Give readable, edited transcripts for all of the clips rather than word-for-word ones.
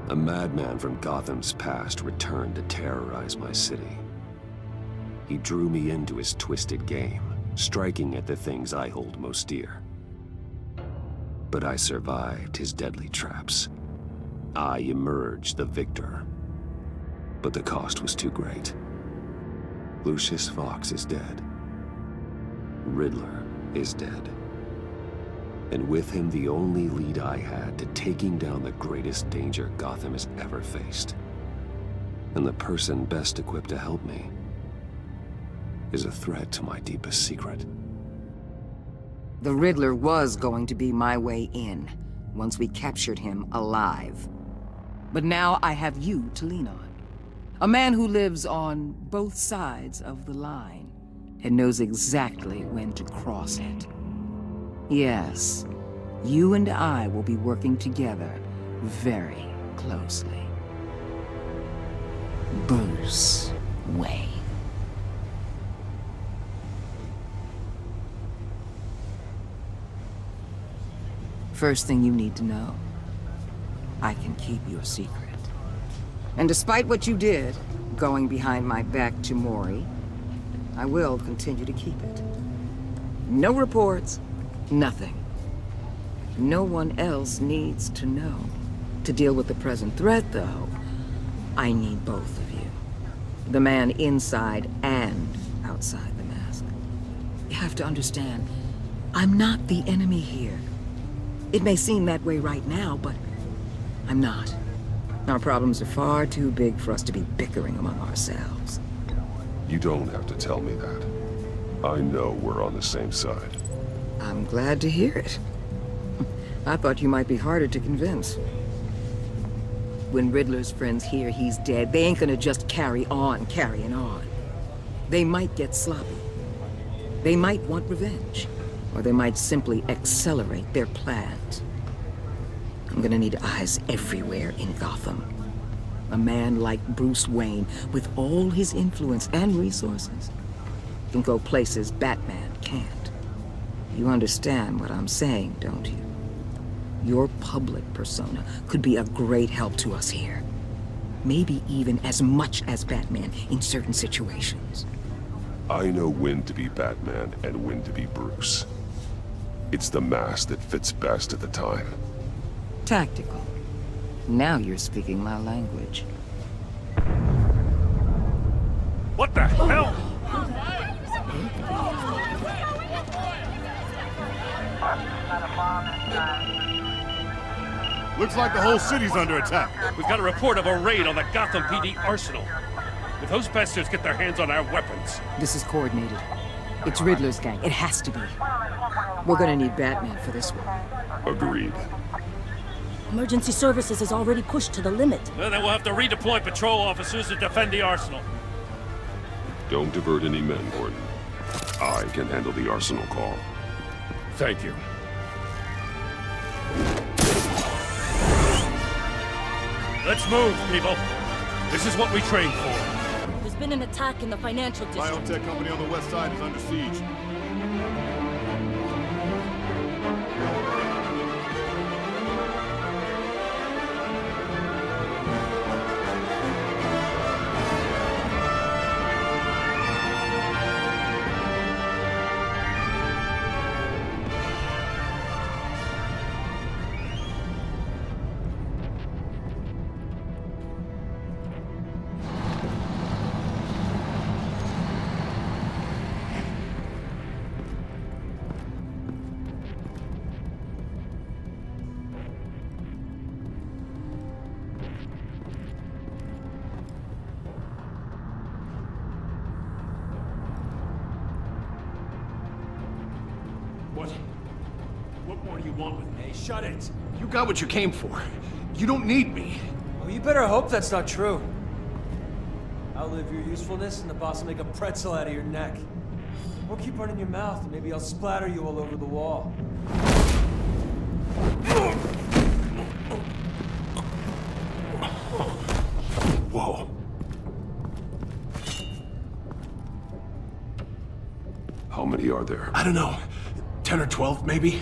A madman from Gotham's past returned to terrorize my city. He drew me into his twisted game, striking at the things I hold most dear. But I survived his deadly traps. I emerged the victor. But the cost was too great. Lucius Fox is dead. Riddler is dead. And with him, the only lead I had to taking down the greatest danger Gotham has ever faced. And the person best equipped to help me is a threat to my deepest secret. The Riddler was going to be my way in, once we captured him alive. But now I have you to lean on. A man who lives on both sides of the line, and knows exactly when to cross it. Yes, you and I will be working together very closely. Bruce Wayne. First thing you need to know, I can keep your secret. And despite what you did, going behind my back to Mori, I will continue to keep it. No reports, nothing. No one else needs to know. To deal with the present threat, though, I need both of you. The man inside and outside the mask. You have to understand, I'm not the enemy here. It may seem that way right now, but I'm not. Our problems are far too big for us to be bickering among ourselves. You don't have to tell me that. I know we're on the same side. I'm glad to hear it. I thought you might be harder to convince. When Riddler's friends hear he's dead, they ain't gonna just carry on carrying on. They might get sloppy. They might want revenge. Or they might simply accelerate their plans. I'm gonna need eyes everywhere in Gotham. A man like Bruce Wayne, with all his influence and resources, can go places Batman can't. You understand what I'm saying, don't you? Your public persona could be a great help to us here. Maybe even as much as Batman in certain situations. I know when to be Batman and when to be Bruce. It's the mask that fits best at the time. Tactical. Now you're speaking my language. What the hell? Looks like the whole city's under attack. We've got a report of a raid on the Gotham PD arsenal. If those bastards get their hands on our weapons... This is coordinated. It's Riddler's gang. It has to be. We're gonna need Batman for this one. Agreed. Emergency services is already pushed to the limit. Well, then we'll have to redeploy patrol officers to defend the arsenal. Don't divert any men, Gordon. I can handle the arsenal call. Thank you. Let's move, people. This is what we trained for. There's been an attack in the financial district. Biotech company on the west side is under siege. What more do you want with me? Shut it! You got what you came for. You don't need me. Well, you better hope that's not true. Outlive your usefulness, and the boss will make a pretzel out of your neck. Or keep running your mouth, and maybe I'll splatter you all over the wall. Whoa. How many are there? I don't know. 10 or 12, maybe?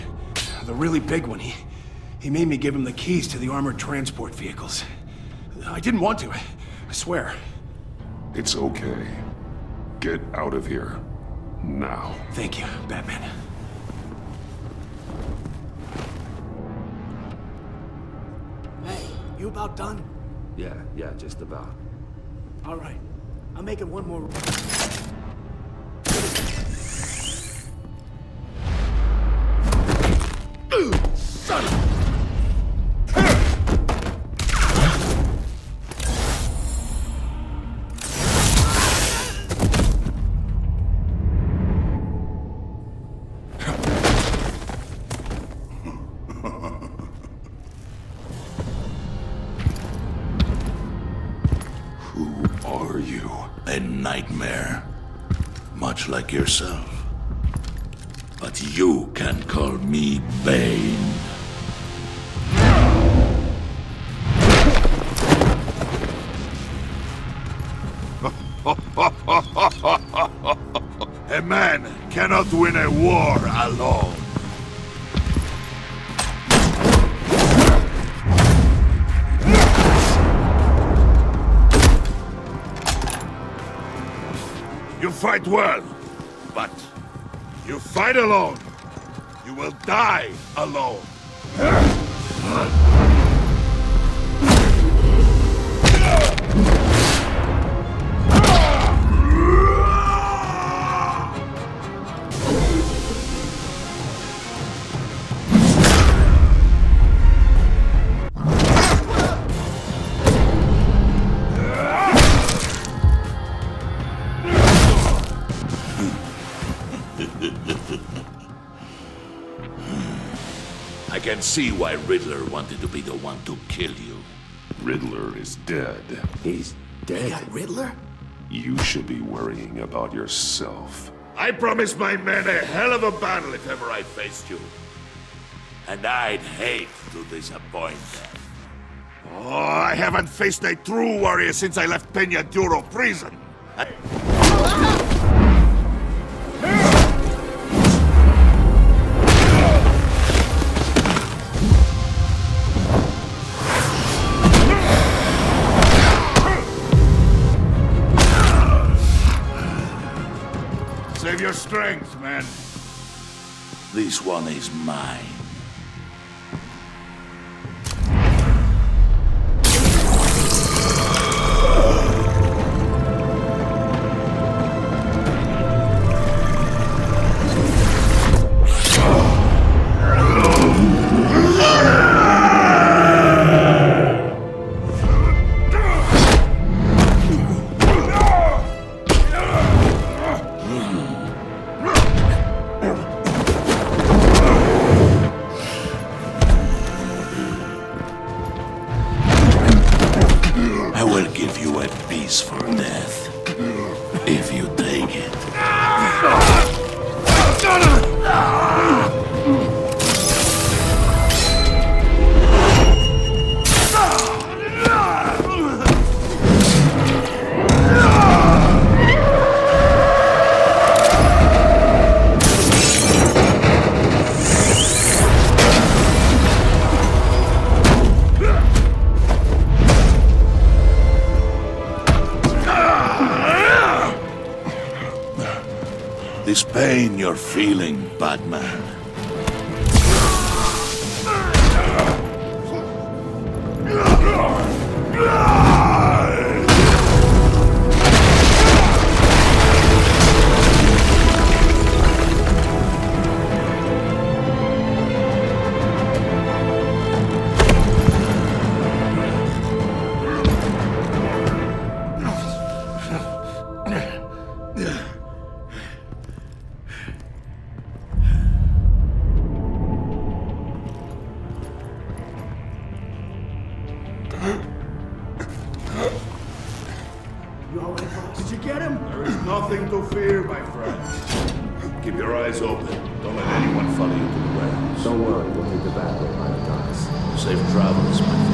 The really big one, he made me give him the keys to the armored transport vehicles. I didn't want to. I swear. It's okay. Get out of here. Now. Thank you, Batman. Hey, you about done? Yeah, just about. All right. I'm making one more. Son of... Who are you? A nightmare, much like yourself. But you can call me Bane. A man cannot win a war alone. You fight well, but you fight alone. You will die alone. I can see why Riddler wanted to be the one to kill you. Riddler is dead. He's You dead. got Riddler? You should be worrying about yourself. I promised my men a hell of a battle if ever I faced you. And I'd hate to disappoint them. Oh, I haven't faced a true warrior since I left Peña Duro prison. Save your strength, man. This one is mine. I will give you a piece for death, if you take it. This pain you're feeling, Batman. Did you get him? There is nothing to fear, my friend. Keep your eyes open. Don't let anyone follow you to the warehouse. Don't worry, we'll take the back way by the docks. Safe travels, my friends.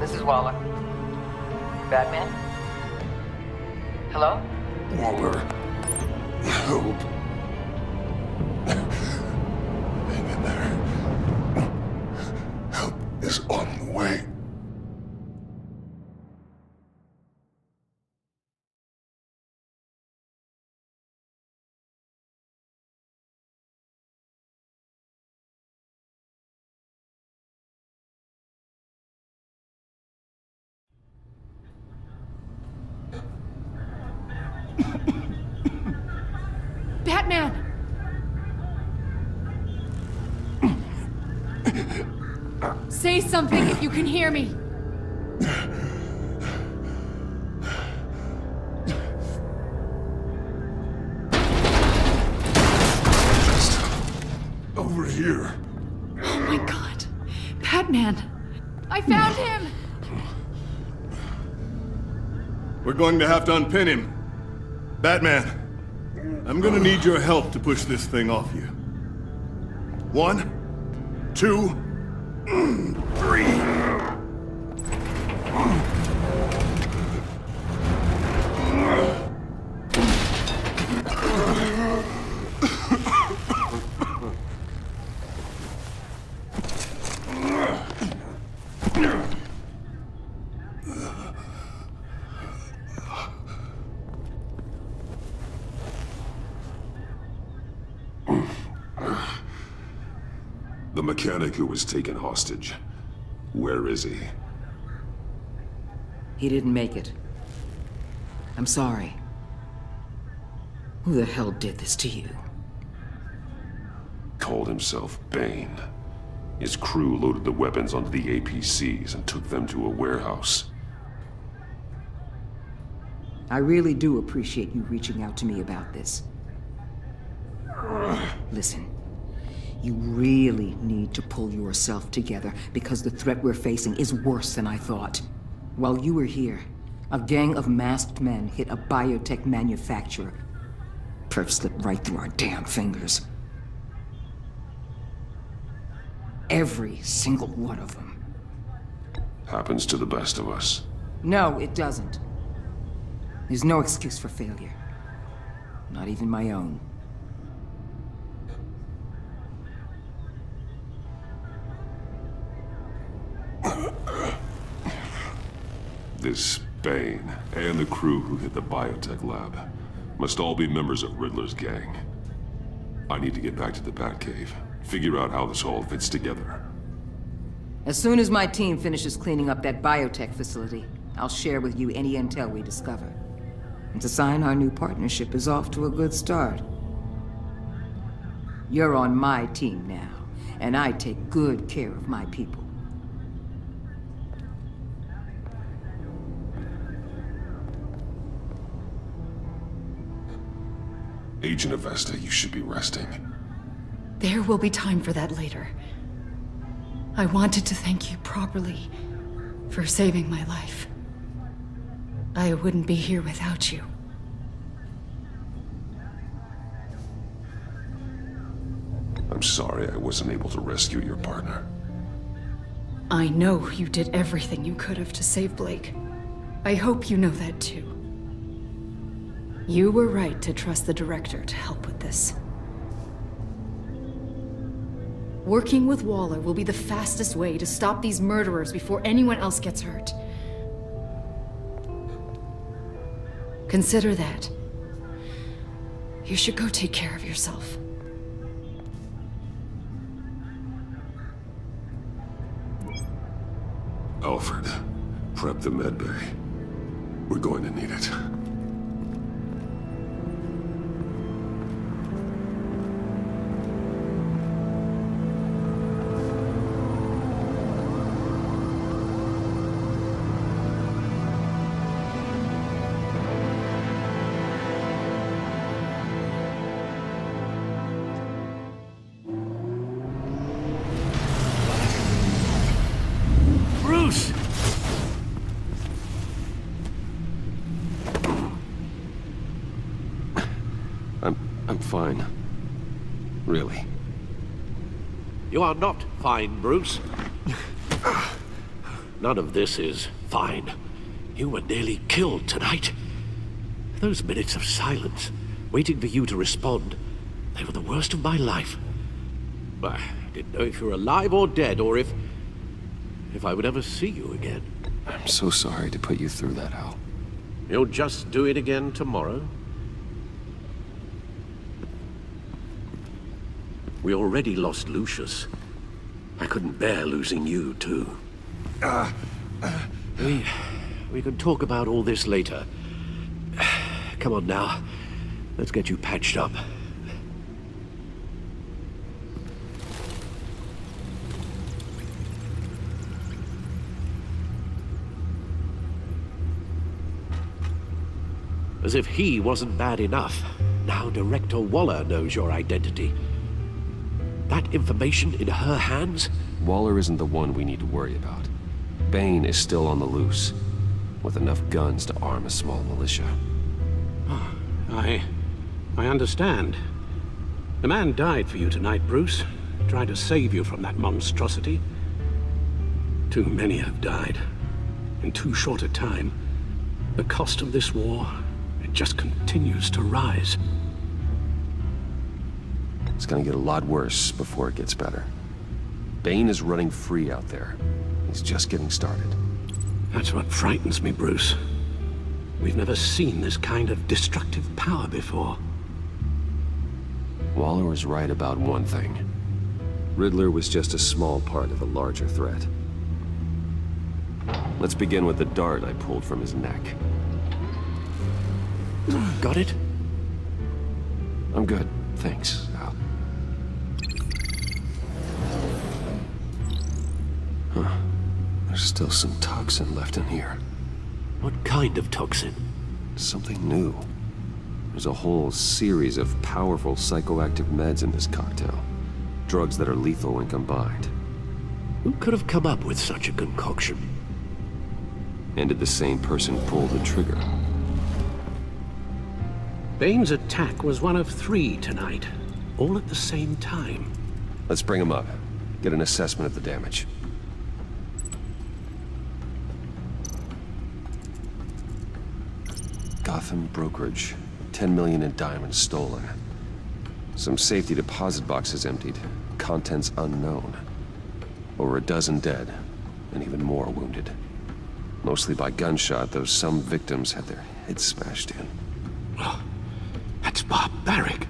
This is Waller. Batman? Hello? Waller, help. Hang in there. Help is on the way. Batman! Say something if you can hear me. Just over here. Oh my god. Batman! I found him! We're going to have to unpin him. Batman, I'm gonna need your help to push this thing off you. 1, 2, 3. The mechanic who was taken hostage. Where is he? He didn't make it. I'm sorry. Who the hell did this to you? Called himself Bane. His crew loaded the weapons onto the APCs and took them to a warehouse. I really do appreciate you reaching out to me about this. Listen, you really need to pull yourself together because the threat we're facing is worse than I thought. While you were here, a gang of masked men hit a biotech manufacturer. Perf slipped right through our damn fingers. Every single one of them. Happens to the best of us. No, it doesn't. There's no excuse for failure. Not even my own. This Bane and the crew who hit the biotech lab must all be members of Riddler's gang. I need to get back to the Batcave, figure out how this all fits together. As soon as my team finishes cleaning up that biotech facility, I'll share with you any intel we discover. And to sign our new partnership is off to a good start. You're on my team now, and I take good care of my people. Agent Avesta, you should be resting. There will be time for that later. I wanted to thank you properly for saving my life. I wouldn't be here without you. I'm sorry I wasn't able to rescue your partner. I know you did everything you could have to save Blake. I hope you know that too. You were right to trust the director to help with this. Working with Waller will be the fastest way to stop these murderers before anyone else gets hurt. Consider that. You should go take care of yourself. Alfred, prep the medbay. We're going to need it. Bruce! I'm fine. Really. You are not fine, Bruce. None of this is fine. You were nearly killed tonight. Those minutes of silence, waiting for you to respond, they were the worst of my life. I didn't know if you were alive or dead, or if I would ever see you again. I'm so sorry to put you through that, Al. You'll just do it again tomorrow? We already lost Lucius. I couldn't bear losing you, too. We can talk about all this later. Come on now. Let's get you patched up. As if he wasn't bad enough, now Director Waller knows your identity. That information in her hands? Waller isn't the one we need to worry about. Bane is still on the loose, with enough guns to arm a small militia. Oh, I understand. The man died for you tonight, Bruce. Tried to save you from that monstrosity. Too many have died. In too short a time. The cost of this war, it just continues to rise. It's gonna get a lot worse before it gets better. Bane is running free out there. He's just getting started. That's what frightens me, Bruce. We've never seen this kind of destructive power before. Waller was right about one thing. Riddler was just a small part of a larger threat. Let's begin with the dart I pulled from his neck. Got it? I'm good, thanks, Al. Huh. There's still some toxin left in here. What kind of toxin? Something new. There's a whole series of powerful psychoactive meds in this cocktail. Drugs that are lethal when combined. Who could have come up with such a concoction? And did the same person pull the trigger? Bane's attack was one of 3 tonight, all at the same time. Let's bring him up. Get an assessment of the damage. Gotham brokerage. 10 million in diamonds stolen. Some safety deposit boxes emptied. Contents unknown. Over a dozen dead, and even more wounded. Mostly by gunshot, though some victims had their heads smashed in. Oh, that's barbaric.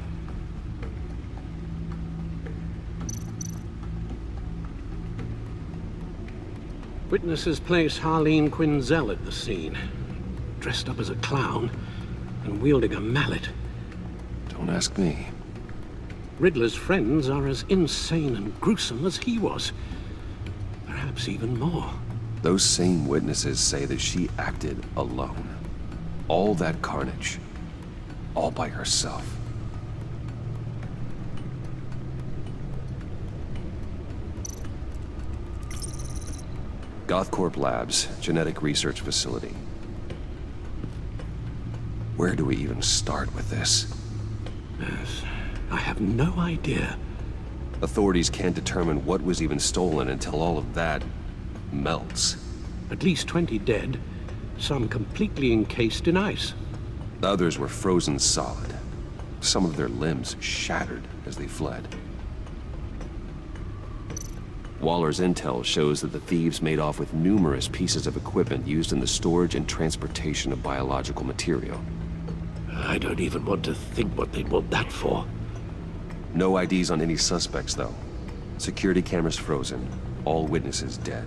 Witnesses place Harleen Quinzel at the scene, dressed up as a clown and wielding a mallet. Don't ask me. Riddler's friends are as insane and gruesome as he was. Perhaps even more. Those same witnesses say that she acted alone. All that carnage. All by herself. Gothcorp Labs, genetic research facility. Where do we even start with this? Yes, I have no idea. Authorities can't determine what was even stolen until all of that melts. At least 20 dead, some completely encased in ice. Others were frozen solid. Some of their limbs shattered as they fled. Waller's intel shows that the thieves made off with numerous pieces of equipment used in the storage and transportation of biological material. I don't even want to think what they'd want that for. No IDs on any suspects, though. Security cameras frozen. All witnesses dead.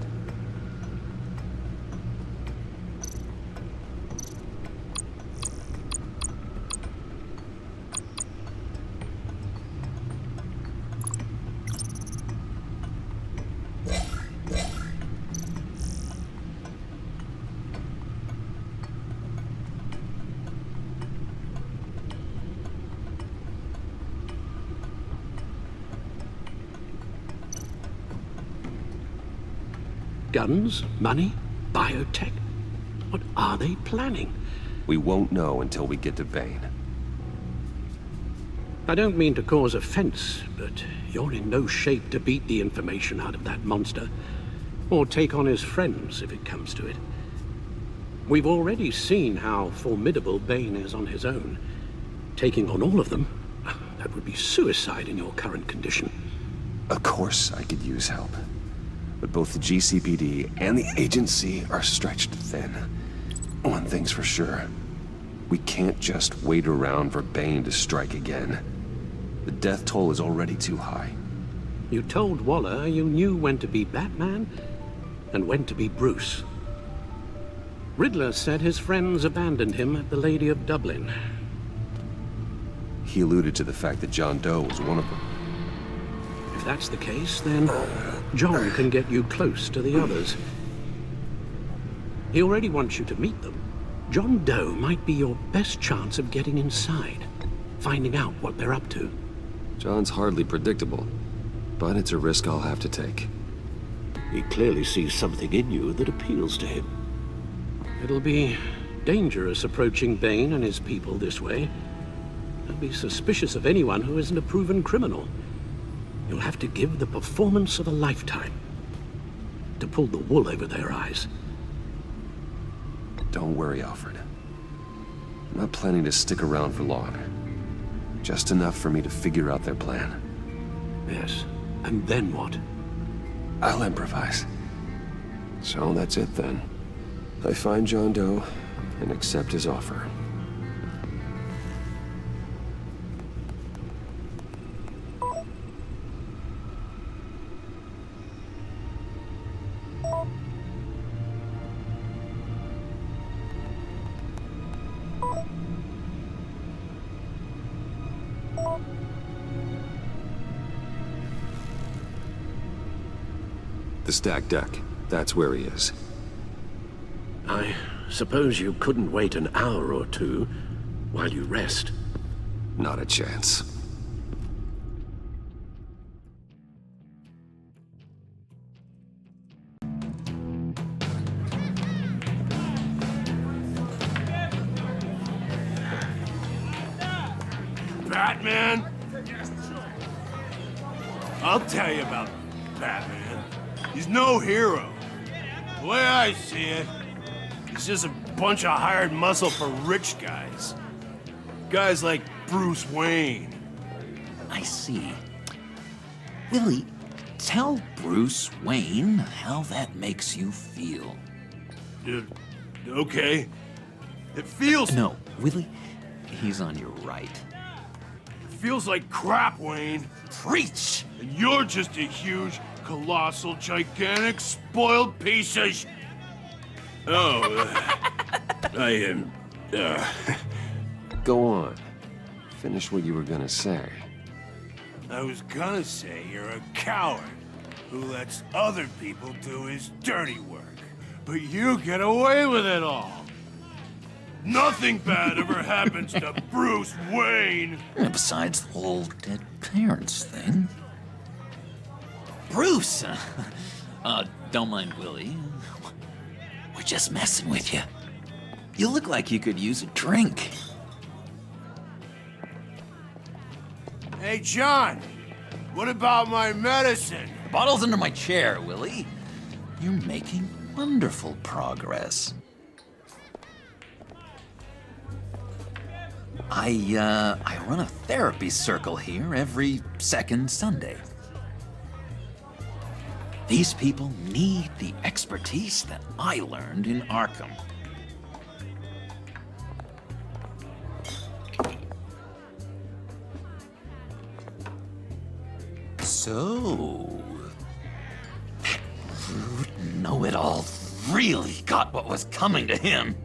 Guns? Money? Biotech? What are they planning? We won't know until we get to Bane. I don't mean to cause offense, but you're in no shape to beat the information out of that monster. or take on his friends if it comes to it. We've already seen how formidable Bane is on his own. Taking on all of them, that would be suicide in your current condition. Of course I could use help. But both the GCPD and the agency are stretched thin. One thing's for sure. We can't just wait around for Bane to strike again. The death toll is already too high. You told Waller you knew when to be Batman and when to be Bruce. Riddler said his friends abandoned him at the Lady of Dublin. He alluded to the fact that John Doe was one of them. If that's the case, then John can get you close to the others. He already wants you to meet them. John Doe might be your best chance of getting inside, finding out what they're up to. John's hardly predictable, but it's a risk I'll have to take. He clearly sees something in you that appeals to him. It'll be dangerous approaching Bane and his people this way. They'll be suspicious of anyone who isn't a proven criminal. You'll have to give the performance of a lifetime to pull the wool over their eyes. Don't worry, Alfred. I'm not planning to stick around for long. Just enough for me to figure out their plan. Yes, and then what? I'll improvise. So that's it then. I find John Doe and accept his offer. The stacked deck. That's where he is. I suppose you couldn't wait an hour or two while you rest. Not a chance. Batman? I'll tell you about Batman. He's no hero. The way I see it, he's just a bunch of hired muscle for rich guys. Guys like Bruce Wayne. I see. Willie, tell Bruce Wayne how that makes you feel. Okay. It feels... No, Willie, he's on your right. It feels like crap, Wayne. Preach! And you're just a huge, colossal, gigantic, spoiled piece of sh... Oh, I am... Go on. Finish what you were gonna say. I was gonna say you're a coward who lets other people do his dirty work. But you get away with it all. Nothing bad ever happens to Bruce Wayne. Besides the whole dead parents thing. Bruce! Don't mind Willie. We're just messing with you. You look like you could use a drink. Hey, John, what about my medicine? Bottle's under my chair, Willie. You're making wonderful progress. I run a therapy circle here every second Sunday. These people need the expertise that I learned in Arkham. So, that rude know-it-all really got what was coming to him.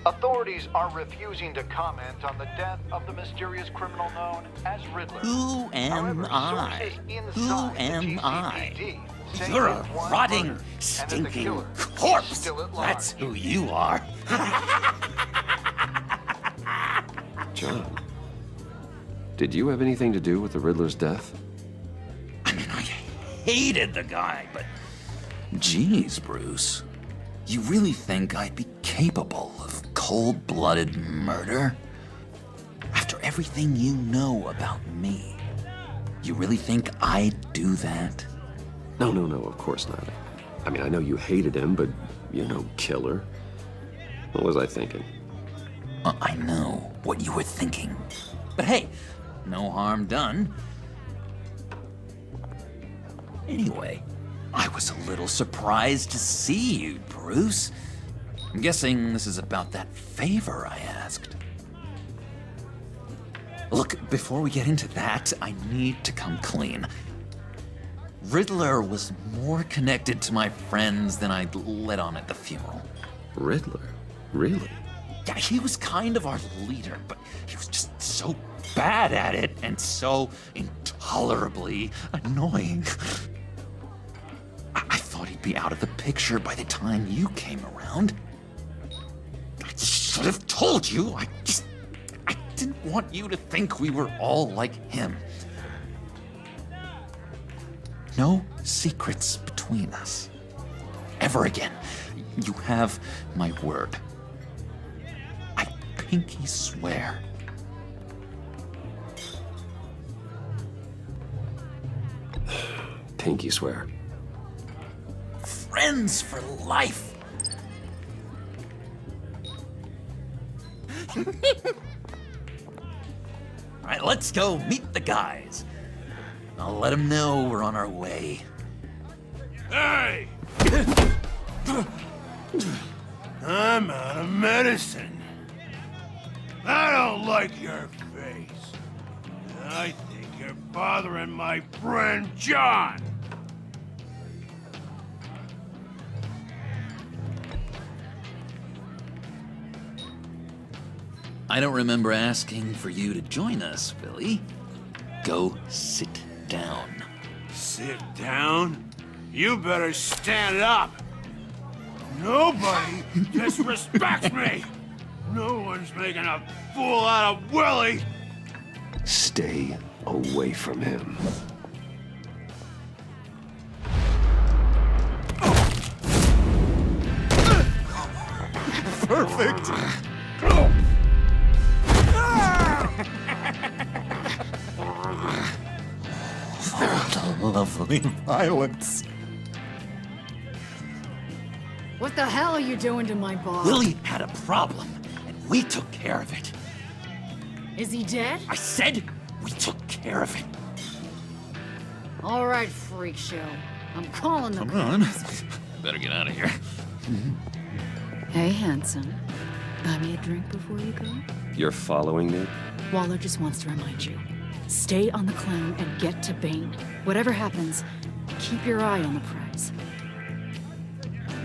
Authorities are refusing to comment on the death of the mysterious criminal known as Riddler. Who am I? Who am I? You're a rotting, stinking corpse. That's who you are. John, did you have anything to do with the Riddler's death? I mean, I hated the guy, but... Geez, Bruce. You really think I'd be capable of cold-blooded murder? After everything you know about me, you really think I'd do that? No, of course not. I mean, I know you hated him, but you're no killer. What was I thinking? I know what you were thinking. But hey, no harm done. Anyway, I was a little surprised to see you, Bruce. I'm guessing this is about that favor I asked. Look, before we get into that, I need to come clean. Riddler was more connected to my friends than I'd let on at the funeral. Riddler? Really? Yeah, he was kind of our leader, but he was just so bad at it and so intolerably annoying. I thought he'd be out of the picture by the time you came around. I should have told you. I didn't want you to think we were all like him. No secrets between us. Ever again. You have my word. I pinky swear. Pinky swear. Friends for life. All right, let's go meet the guys. I'll let them know we're on our way. Hey! I'm out of medicine. I don't like your face. I think you're bothering my friend John. I don't remember asking for you to join us, Billy. Go sit down. Sit down? You better stand up. Nobody disrespects me. No one's making a fool out of Willie. Stay away from him. Perfect. Lovely violence. What the hell are you doing to my boss? Willie had a problem, and we took care of it. Is he dead? I said we took care of it. All right, freak show. I'm calling the Come on. cops. I better get out of here. Hey, handsome. Buy me a drink before you go? You're following me? Waller just wants to remind you. Stay on the clown and get to Bane. Whatever happens, keep your eye on the prize.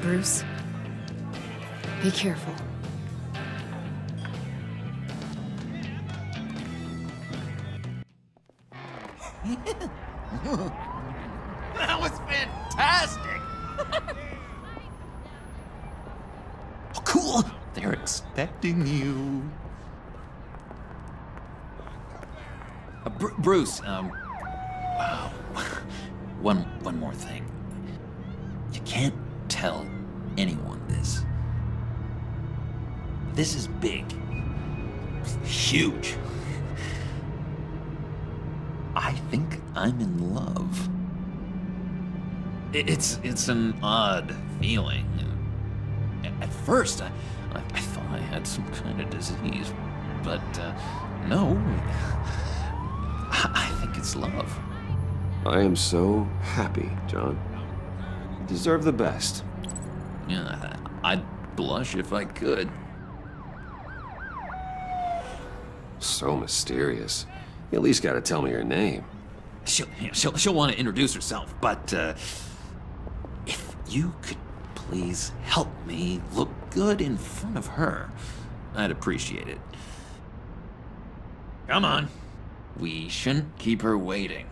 Bruce, be careful. That was fantastic! Oh, cool! They're expecting you. Bruce, wow. One more thing. You can't tell anyone this. This is big. Huge. I think I'm in love. It's an odd feeling. At first, I thought I had some kind of disease, but no. I think it's love. I am so happy, John. You deserve the best. Yeah, I'd blush if I could. So mysterious. You at least gotta tell me your name. She'll want to introduce herself, but if you could please help me look good in front of her, I'd appreciate it. Come on. We shouldn't keep her waiting.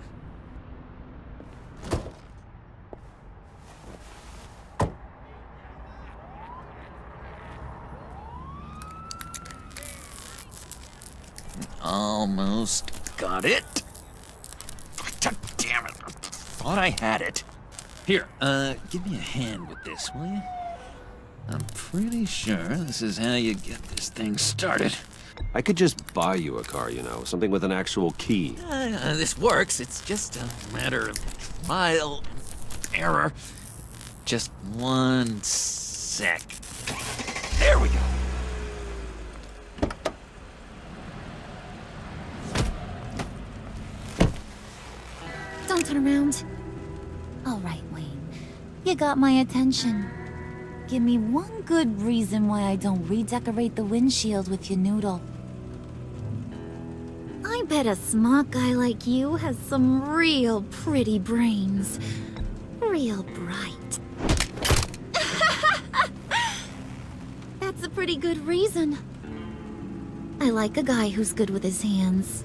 Almost got it. God damn it. I thought I had it. Here, give me a hand with this, will you? I'm pretty sure this is how you get this thing started. I could just buy you a car, you know, something with an actual key. This works. It's just a matter of trial and error. Just one sec. There we go. Don't turn around. All right, Wayne. You got my attention. Give me one good reason why I don't redecorate the windshield with your noodle. I bet a smart guy like you has some real pretty brains. Real bright. That's a pretty good reason. I like a guy who's good with his hands.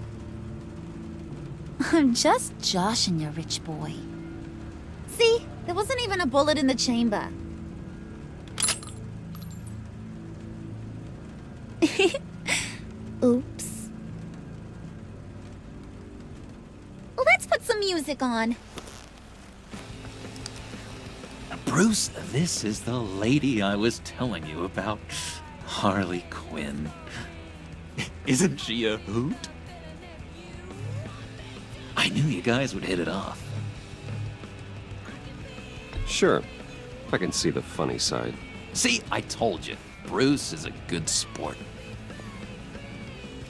I'm just joshing you, rich boy. See? There wasn't even a bullet in the chamber. Oops. Let's put some music on. Bruce, this is the lady I was telling you about. Harley Quinn. Isn't she a hoot? I knew you guys would hit it off. Sure. I can see the funny side. See, I told you. Bruce is a good sport.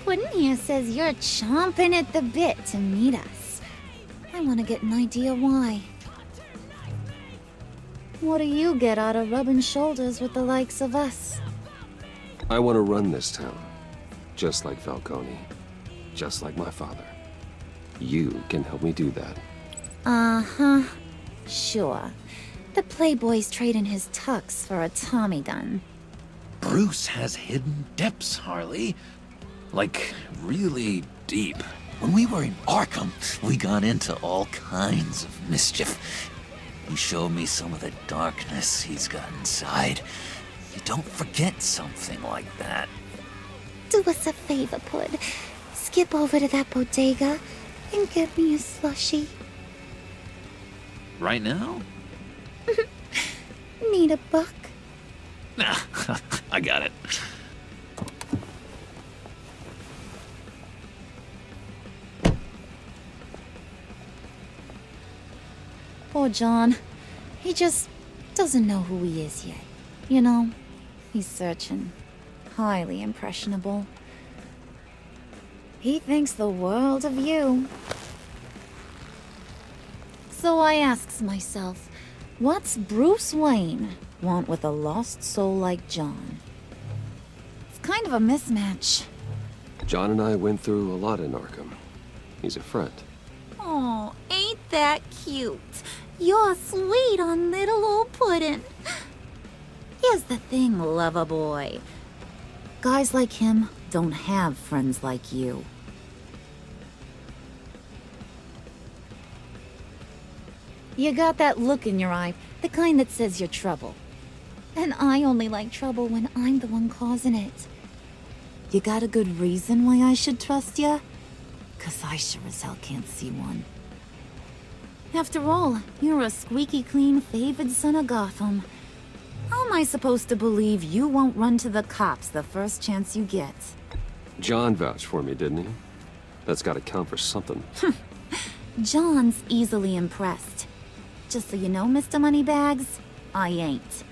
Puddin' here says you're chomping at the bit to meet us. I want to get an idea why. What do you get out of rubbing shoulders with the likes of us? I want to run this town. Just like Falcone. Just like my father. You can help me do that. Uh-huh. Sure. The Playboy's trading his tux for a Tommy gun. Bruce has hidden depths, Harley. Like, really deep. When we were in Arkham, we got into all kinds of mischief. He showed me some of the darkness he's got inside. You don't forget something like that. Do us a favor, Pud. Skip over to that bodega and get me a slushie. Right now? Need a buck? Nah, I got it. Poor John. He just doesn't know who he is yet. You know, he's searching. Highly impressionable. He thinks the world of you. So I asks myself, what's Bruce Wayne want with a lost soul like John? It's kind of a mismatch. John and I went through a lot in Arkham. He's a friend. Oh, ain't that cute? You're sweet on little old Puddin'. Here's the thing, lover boy. Guys like him don't have friends like you. You got that look in your eye, the kind that says you're trouble. And I only like trouble when I'm the one causing it. You got a good reason why I should trust you? 'Cause I sure as hell can't see one. After all, you're a squeaky clean favored son of Gotham. How am I supposed to believe you won't run to the cops the first chance you get? John vouched for me, didn't he? That's gotta count for something. John's easily impressed. Just so you know, Mr. Moneybags, I ain't.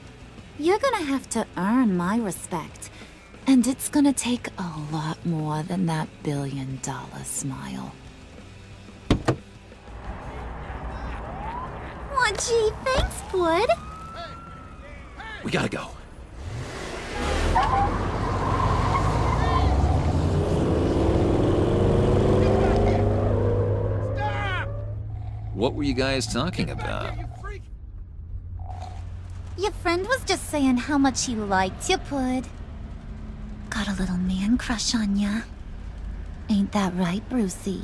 You're gonna have to earn my respect. And it's gonna take a lot more than that $1 billion smile. Aw, gee, thanks, Bud. We gotta go. What were you guys talking about? Your friend was just saying how much he liked you, Pud. Got a little man crush on ya. Ain't that right, Brucey?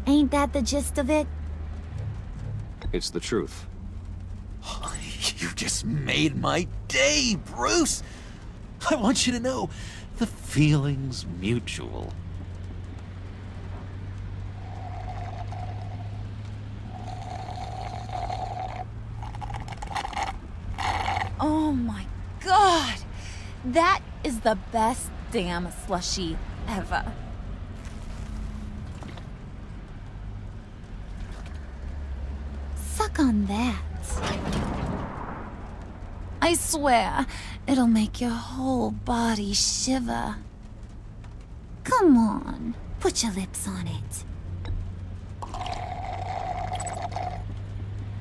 Ain't that the gist of it? It's the truth. You just made my day, Bruce! I want you to know, the feeling's mutual. Oh my god! That is the best damn slushie ever. Suck on that. I swear, it'll make your whole body shiver. Come on, put your lips on it.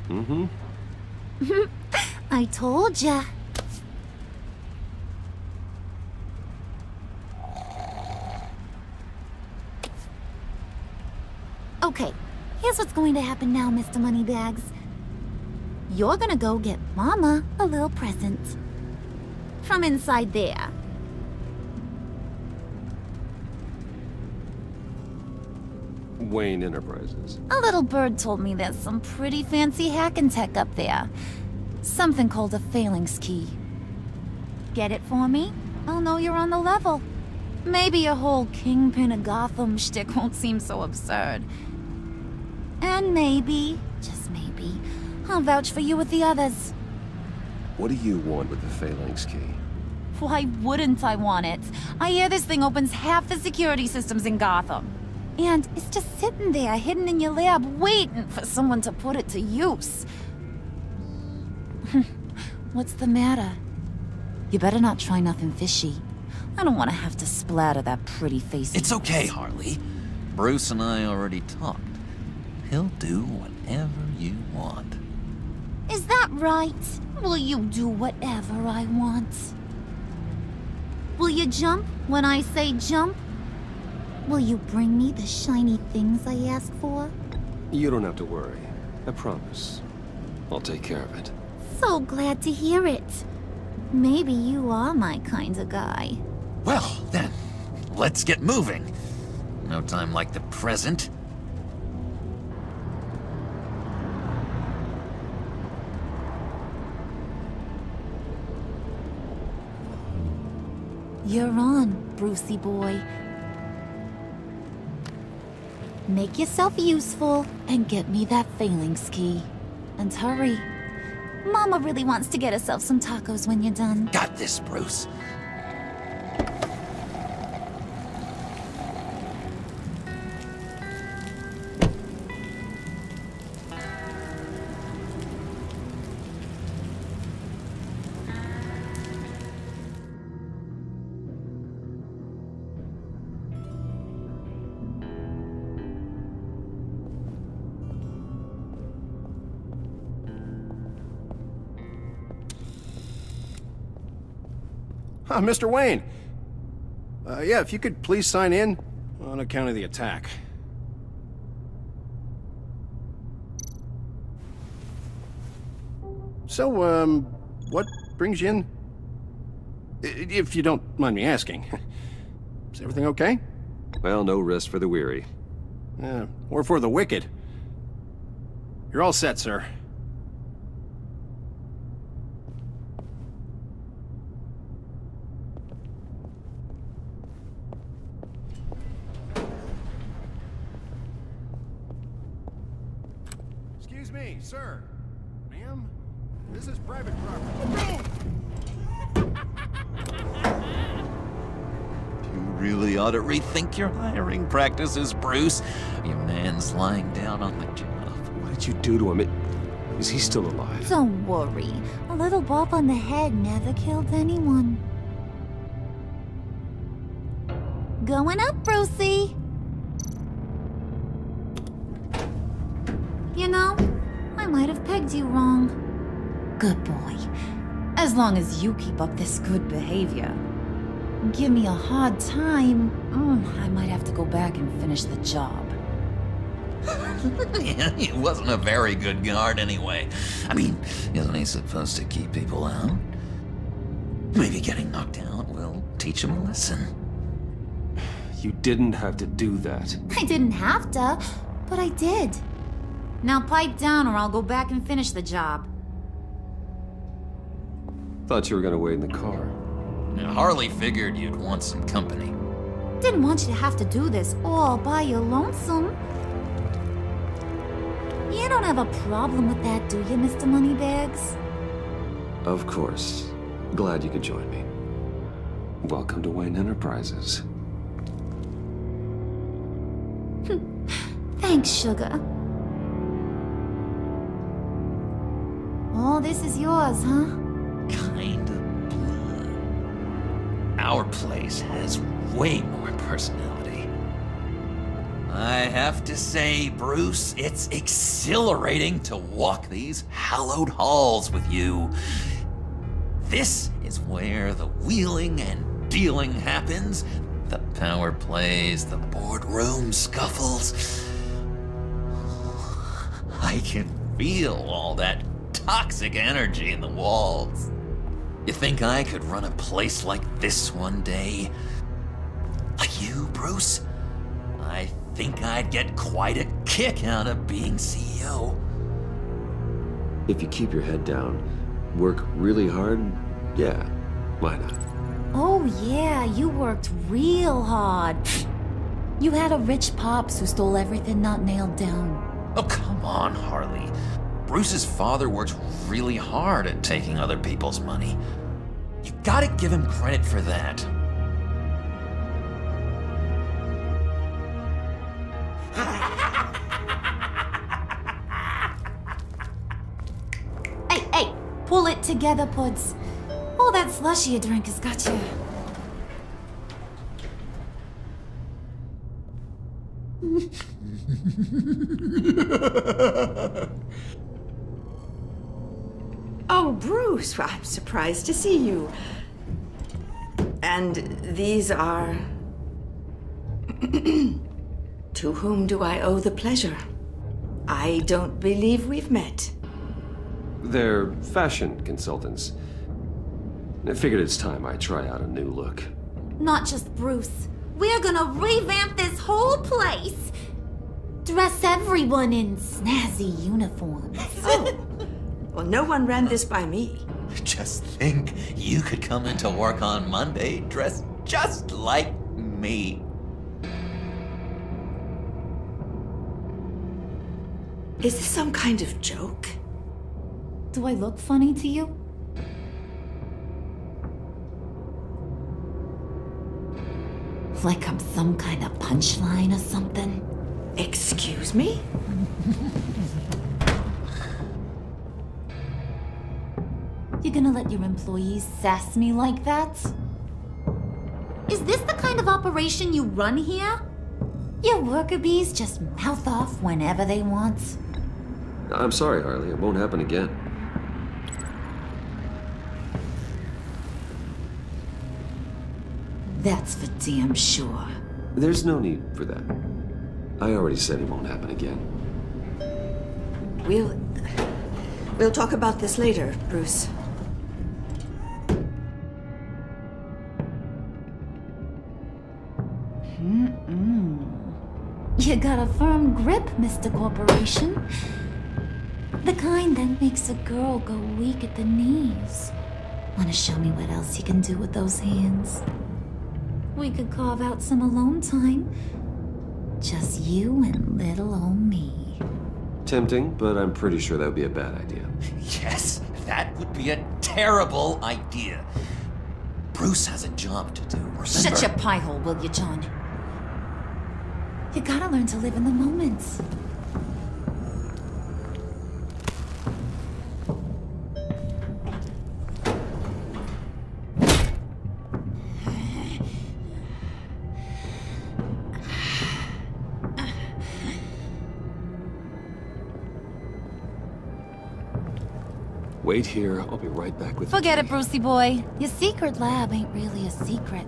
Mm-hmm. I told ya. Okay, here's what's going to happen now, Mr. Moneybags. You're gonna go get Mama a little present. From inside there. Wayne Enterprises. A little bird told me there's some pretty fancy hacking tech up there. Something called a phalanx key. Get it for me? I'll know you're on the level. Maybe your whole Kingpin of Gotham shtick won't seem so absurd. And maybe, just maybe, I'll vouch for you with the others. What do you want with the phalanx key? Why wouldn't I want it? I hear this thing opens half the security systems in Gotham. And it's just sitting there, hidden in your lab, waiting for someone to put it to use. What's the matter? You better not try nothing fishy. I don't want to have to splatter that pretty face. It's okay, Harley. Bruce and I already talked. He'll do whatever you want. Is that right? Will you do whatever I want? Will you jump when I say jump? Will you bring me the shiny things I ask for? You don't have to worry. I promise. I'll take care of it. So glad to hear it. Maybe you are my kind of guy. Well, then, let's get moving. No time like the present. You're on, Brucey boy. Make yourself useful and get me that phalanx key. And hurry. Mama really wants to get herself some tacos when you're done. Got this, Bruce. Mr. Wayne. Yeah, if you could please sign in on account of the attack. So, what brings you in? If you don't mind me asking. Is everything okay? Well, no rest for the weary. Or for the wicked. You're all set, sir. Excuse me, sir. Ma'am? This is private property. You really ought to rethink your hiring practices, Bruce. Your man's lying down on the job. What did you do to him? Is he still alive? Don't worry. A little bump on the head never killed anyone. Going up, Brucey. You know, I might have pegged you wrong. Good boy. As long as you keep up this good behavior. Give me a hard time, I might have to go back and finish the job. He wasn't a very good guard anyway. I mean, isn't he supposed to keep people out? Maybe getting knocked out will teach him a lesson. You didn't have to do that. I didn't have to, but I did. Now pipe down or I'll go back and finish the job. Thought you were gonna wait in the car. Now, Harley figured you'd want some company. Didn't want you to have to do this all by your lonesome. You don't have a problem with that, do you, Mr. Moneybags? Of course. Glad you could join me. Welcome to Wayne Enterprises. Thanks, sugar. All this is yours, huh? Kind of blood. Our place has way more personality. I have to say, Bruce, it's exhilarating to walk these hallowed halls with you. This is where the wheeling and dealing happens, the power plays, the boardroom scuffles. I can feel all that toxic energy in the walls. You think I could run a place like this one day? Like you, Bruce? I think I'd get quite a kick out of being CEO. If you keep your head down, work really hard, yeah, why not? Oh yeah, you worked real hard. You had a rich pops who stole everything not nailed down. Oh, come on, Harley. Bruce's father works really hard at taking other people's money. You gotta give him credit for that. Hey, pull it together, Puds. All that slushy you drink has got you. Oh, Bruce, I'm surprised to see you. And these are... To whom do I owe the pleasure? I don't believe we've met. They're fashion consultants. I figured it's time I try out a new look. Not just Bruce. We're gonna revamp this whole place. Dress everyone in snazzy uniforms. Oh, well, no one ran this by me. Just think, you could come into work on Monday dressed just like me. Is this some kind of joke? Do I look funny to you? Like I'm some kind of punchline or something? Excuse me? You gonna let your employees sass me like that? Is this the kind of operation you run here? Your worker bees just mouth off whenever they want. I'm sorry, Harley. It won't happen again. That's for damn sure. There's no need for that. I already said it won't happen again. We'll talk about this later, Bruce. You got a firm grip, Mr. Corporation. The kind that makes a girl go weak at the knees. Wanna show me what else you can do with those hands? We could carve out some alone time. Just you and little old me. Tempting, but I'm pretty sure that would be a bad idea. Yes, that would be a terrible idea. Bruce has a job to do, remember? Shut your pie hole, will you, John? You gotta learn to live in the moment. Wait here. I'll be right back with Forget it, Brucey boy. Your secret lab ain't really a secret.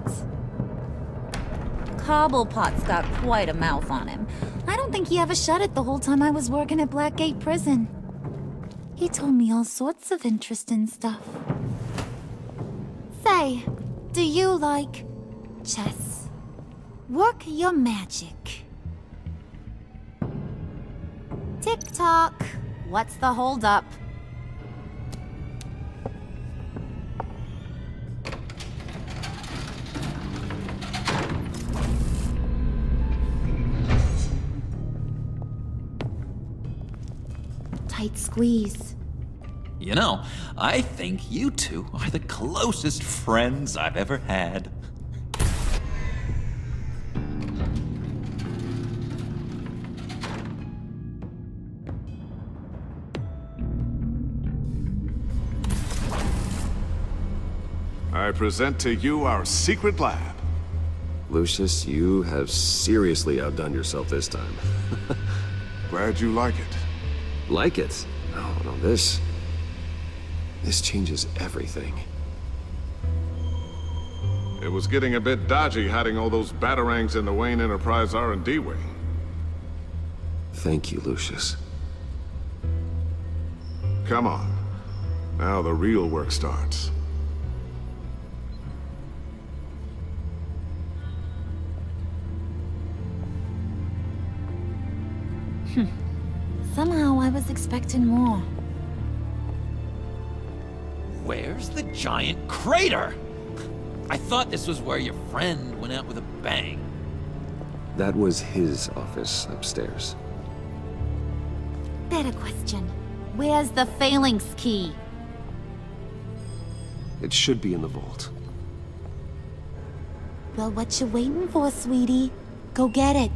Cobblepot's got quite a mouth on him. I don't think he ever shut it the whole time I was working at Blackgate Prison. He told me all sorts of interesting stuff. Say, do you like chess? Work your magic. Tick-tock. What's the holdup? Tight squeeze. You know, I think you two are the closest friends I've ever had. I present to you our secret lab. Lucius, you have seriously outdone yourself this time. Glad you like it. Like it? No, this changes everything. It was getting a bit dodgy hiding all those batarangs in the Wayne Enterprise R&D wing. Thank you, Lucius. Come on. Now the real work starts. Somehow I was expecting more. Where's the giant crater? I thought this was where your friend went out with a bang. That was his office upstairs. Better question. Where's the phalanx key? It should be in the vault. Well, what you waiting for, sweetie? Go get it.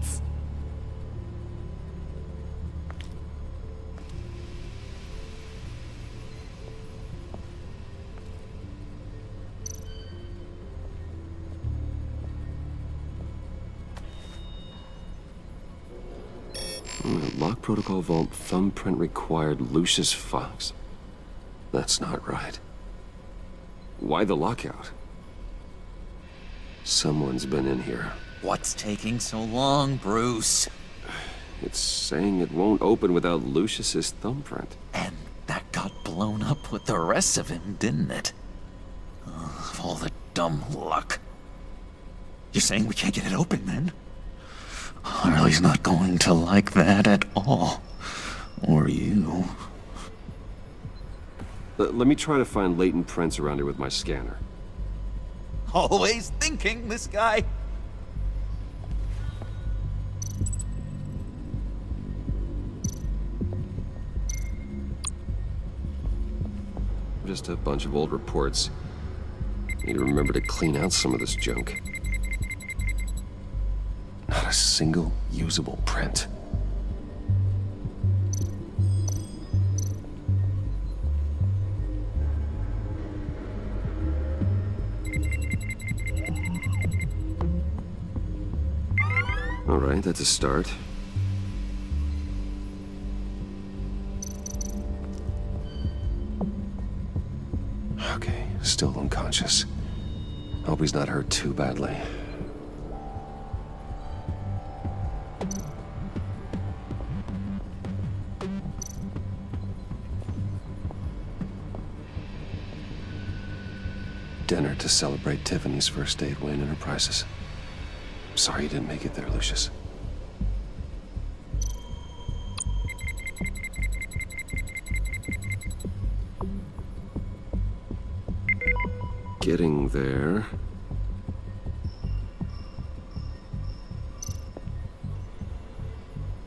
Lock protocol vault thumbprint required Lucius Fox. That's not right. Why the lockout? Someone's been in here. What's taking so long, Bruce? It's saying it won't open without Lucius's thumbprint. And that got blown up with the rest of him, didn't it? Of all the dumb luck. You're saying we can't get it open, then? Harley's not going to like that at all. Or you. Let me try to find latent prints around here with my scanner. Always thinking, this guy. Just a bunch of old reports. Need to remember to clean out some of this junk. Not a single usable print. All right, that's a start. Okay, still unconscious. Hope he's not hurt too badly. Dinner to celebrate Tiffany's first day at Wayne Enterprises. Sorry you didn't make it there, Lucius. Getting there.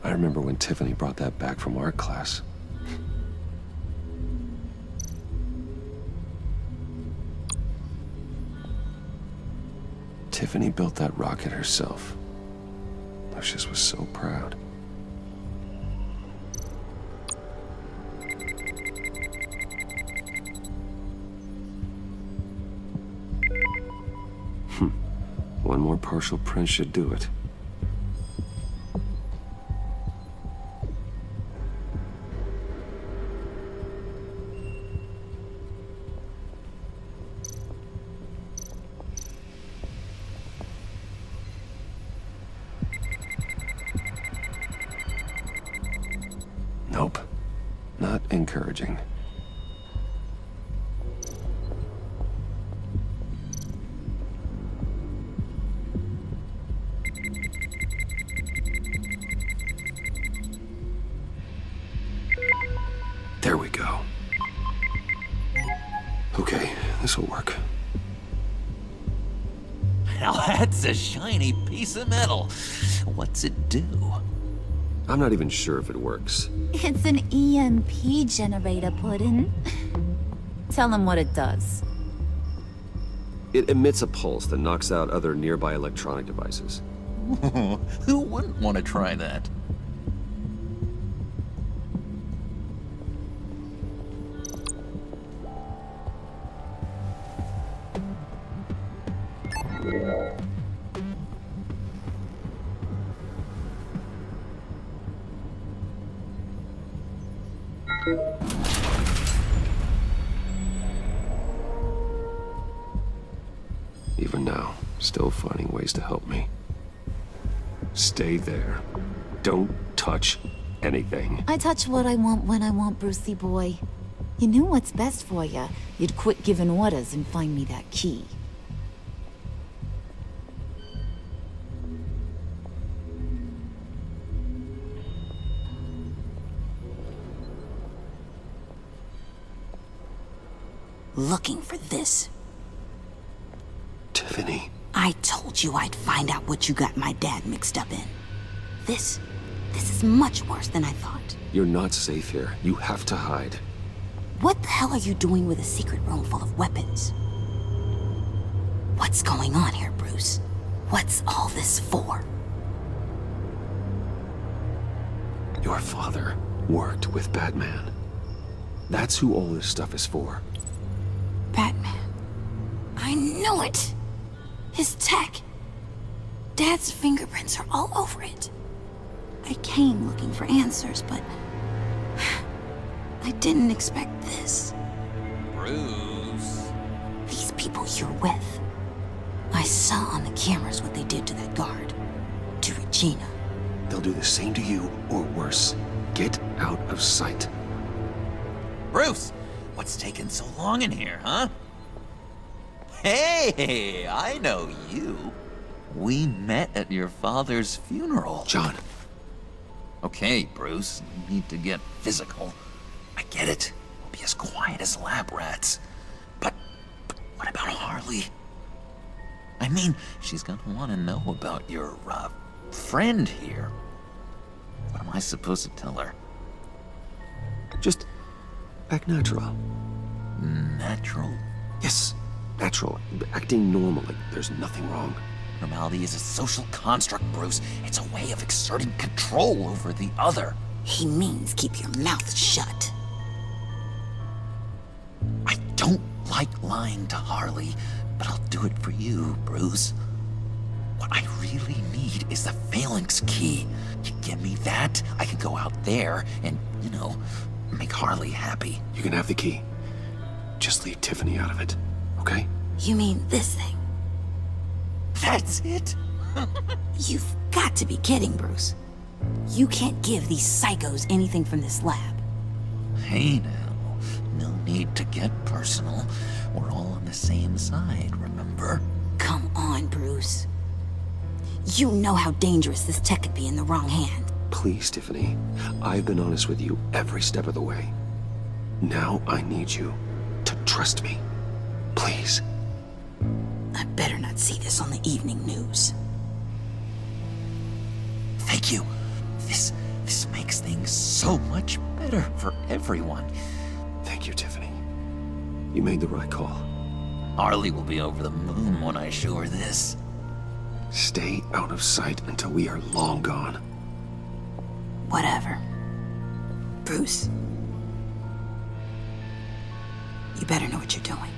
I remember when Tiffany brought that back from art class. Tiffany built that rocket herself. Lucius was so proud. One more partial print should do it. Nope. Not encouraging. There we go. Okay, this'll work. Now that's a shiny piece of metal. What's it do? I'm not even sure if it works. It's an EMP generator, Puddin'. Tell him what it does. It emits a pulse that knocks out other nearby electronic devices. Who wouldn't want to try that? Even now, still finding ways to help me. Stay there. Don't touch anything. I touch what I want when I want, Brucey boy. You knew what's best for you. You'd quit giving orders and find me that key. Looking for this. Tiffany. I told you I'd find out what you got my dad mixed up in. This is much worse than I thought. You're not safe here. You have to hide. What the hell are you doing with a secret room full of weapons? What's going on here, Bruce? What's all this for? Your father worked with Batman. That's who all this stuff is for. Batman. I knew it! His tech. Dad's fingerprints are all over it. I came looking for answers, but I didn't expect this. Bruce. These people you're with. I saw on the cameras what they did to that guard. To Regina. They'll do the same to you, or worse. Get out of sight. Bruce! What's taking so long in here, huh? Hey, I know you. We met at your father's funeral. John. Okay, Bruce, you need to get physical. I get it. We'll be as quiet as lab rats. But what about Harley? I mean, she's gonna want to know about your, friend here. What am I supposed to tell her? Just act natural. Natural? Yes, natural. Acting normally. There's nothing wrong. Normality is a social construct, Bruce. It's a way of exerting control over the other. He means keep your mouth shut. I don't like lying to Harley, but I'll do it for you, Bruce. What I really need is the phalanx key. You give me that, I can go out there and, make Harley happy. You can have the key. Just leave Tiffany out of it, okay? You mean this thing? That's it? You've got to be kidding, Bruce. You can't give these psychos anything from this lab. Hey now, no need to get personal. We're all on the same side, remember? Come on, Bruce. You know how dangerous this tech could be in the wrong hand. Please, Tiffany. I've been honest with you every step of the way. Now I need you to trust me. Please. I better not see this on the evening news. Thank you. This makes things so much better for everyone. Thank you, Tiffany. You made the right call. Harley will be over the moon when I show her this. Stay out of sight until we are long gone. Whatever. Bruce. You better know what you're doing.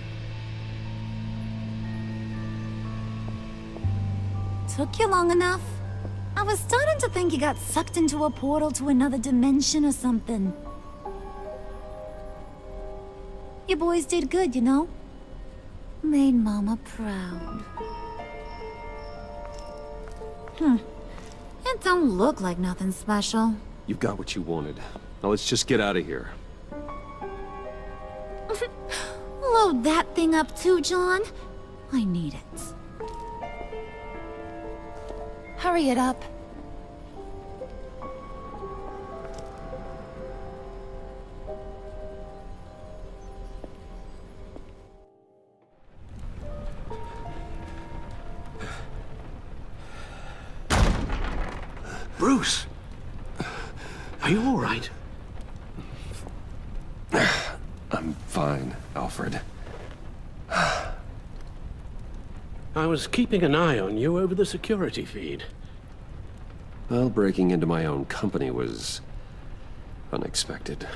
Took you long enough? I was starting to think you got sucked into a portal to another dimension or something. You boys did good, you know? Made Mama proud. It don't look like nothing special. You've got what you wanted. Now let's just get out of here. Load that thing up too, John. I need it. Hurry it up. Bruce! Are you all right? I'm fine, Alfred. I was keeping an eye on you over the security feed. Well, breaking into my own company was unexpected.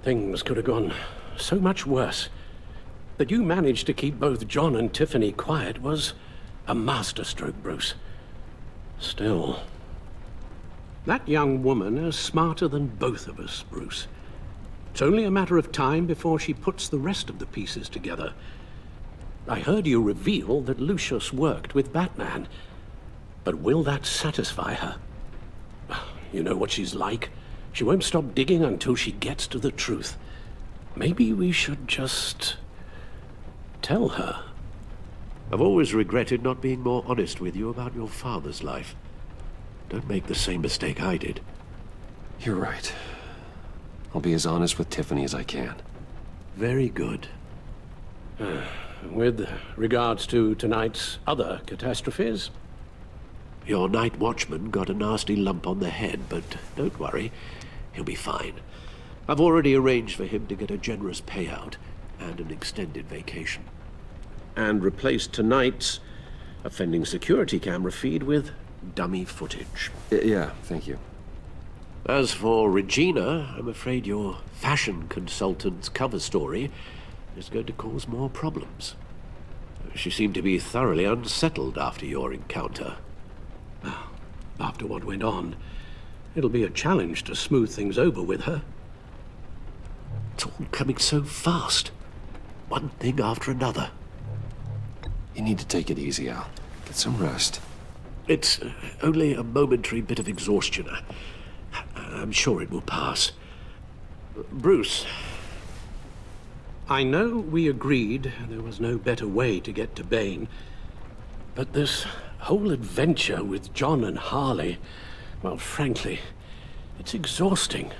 Things could have gone so much worse. That you managed to keep both John and Tiffany quiet was A masterstroke, Bruce. Still... that young woman is smarter than both of us, Bruce. It's only a matter of time before she puts the rest of the pieces together. I heard you reveal that Lucius worked with Batman. But will that satisfy her? You know what she's like. She won't stop digging until she gets to the truth. Maybe we should just... tell her. I've always regretted not being more honest with you about your father's life. Don't make the same mistake I did. You're right. I'll be as honest with Tiffany as I can. Very good. With regards to tonight's other catastrophes? Your night watchman got a nasty lump on the head, but don't worry. He'll be fine. I've already arranged for him to get a generous payout and an extended vacation. And replaced tonight's offending security camera feed with dummy footage. Yeah, thank you. As for Regina, I'm afraid your fashion consultant's cover story is going to cause more problems. She seemed to be thoroughly unsettled after your encounter. After what went on, it'll be a challenge to smooth things over with her. It's all coming so fast. One thing after another. You need to take it easy, Al. Get some rest. It's only a momentary bit of exhaustion. I'm sure it will pass. Bruce, I know we agreed there was no better way to get to Bane, but this whole adventure with John and Harley, well, frankly, it's exhausting.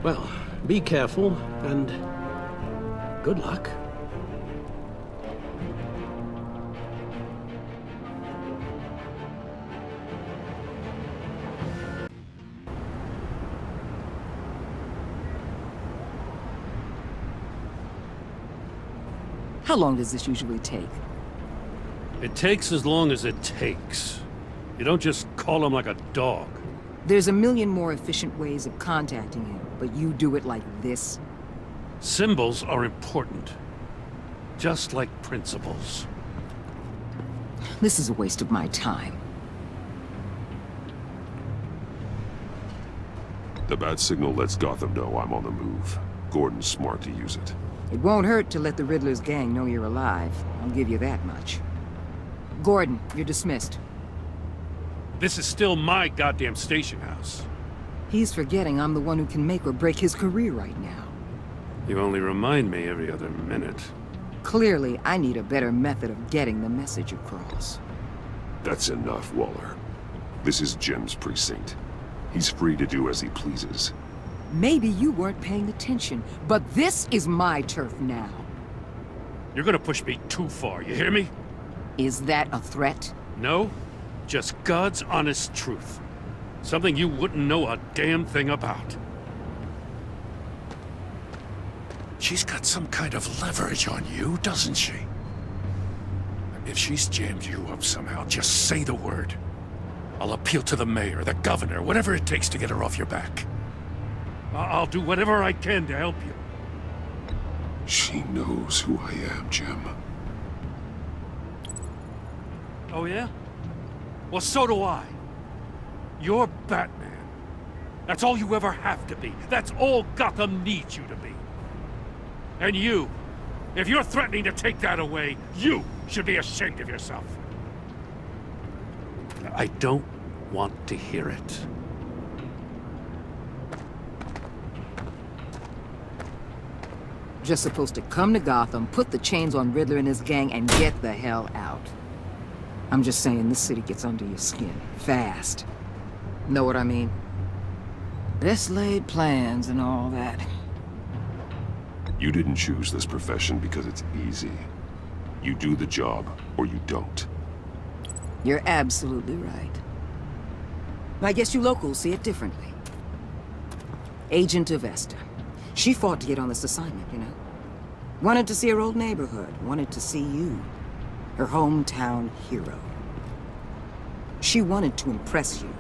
Well, be careful, and good luck. How long does this usually take? It takes as long as it takes. You don't just call him like a dog. There's a million more efficient ways of contacting him, but you do it like this? Symbols are important. Just like principles. This is a waste of my time. The bat signal lets Gotham know I'm on the move. Gordon's smart to use it. It won't hurt to let the Riddler's gang know you're alive. I'll give you that much. Gordon, you're dismissed. This is still my goddamn station house. He's forgetting I'm the one who can make or break his career right now. You only remind me every other minute. Clearly, I need a better method of getting the message across. That's enough, Waller. This is Jim's precinct. He's free to do as he pleases. Maybe you weren't paying attention, but this is my turf now. You're gonna push me too far, you hear me? Is that a threat? No, just God's honest truth. Something you wouldn't know a damn thing about. She's got some kind of leverage on you, doesn't she? If she's jammed you up somehow, just say the word. I'll appeal to the mayor, the governor, whatever it takes to get her off your back. I'll do whatever I can to help you. She knows who I am, Jim. Oh yeah? Well, so do I. You're Batman. That's all you ever have to be. That's all Gotham needs you to be. And you, if you're threatening to take that away, you should be ashamed of yourself. I don't want to hear it. Just supposed to come to Gotham, put the chains on Riddler and his gang, and get the hell out. I'm just saying, this city gets under your skin. Fast. Know what I mean? Best laid plans and all that. You didn't choose this profession because it's easy. You do the job, or you don't. You're absolutely right. I guess you locals see it differently. Agent of Esther. She fought to get on this assignment, you know? Wanted to see her old neighborhood. Wanted to see you. Her hometown hero. She wanted to impress you.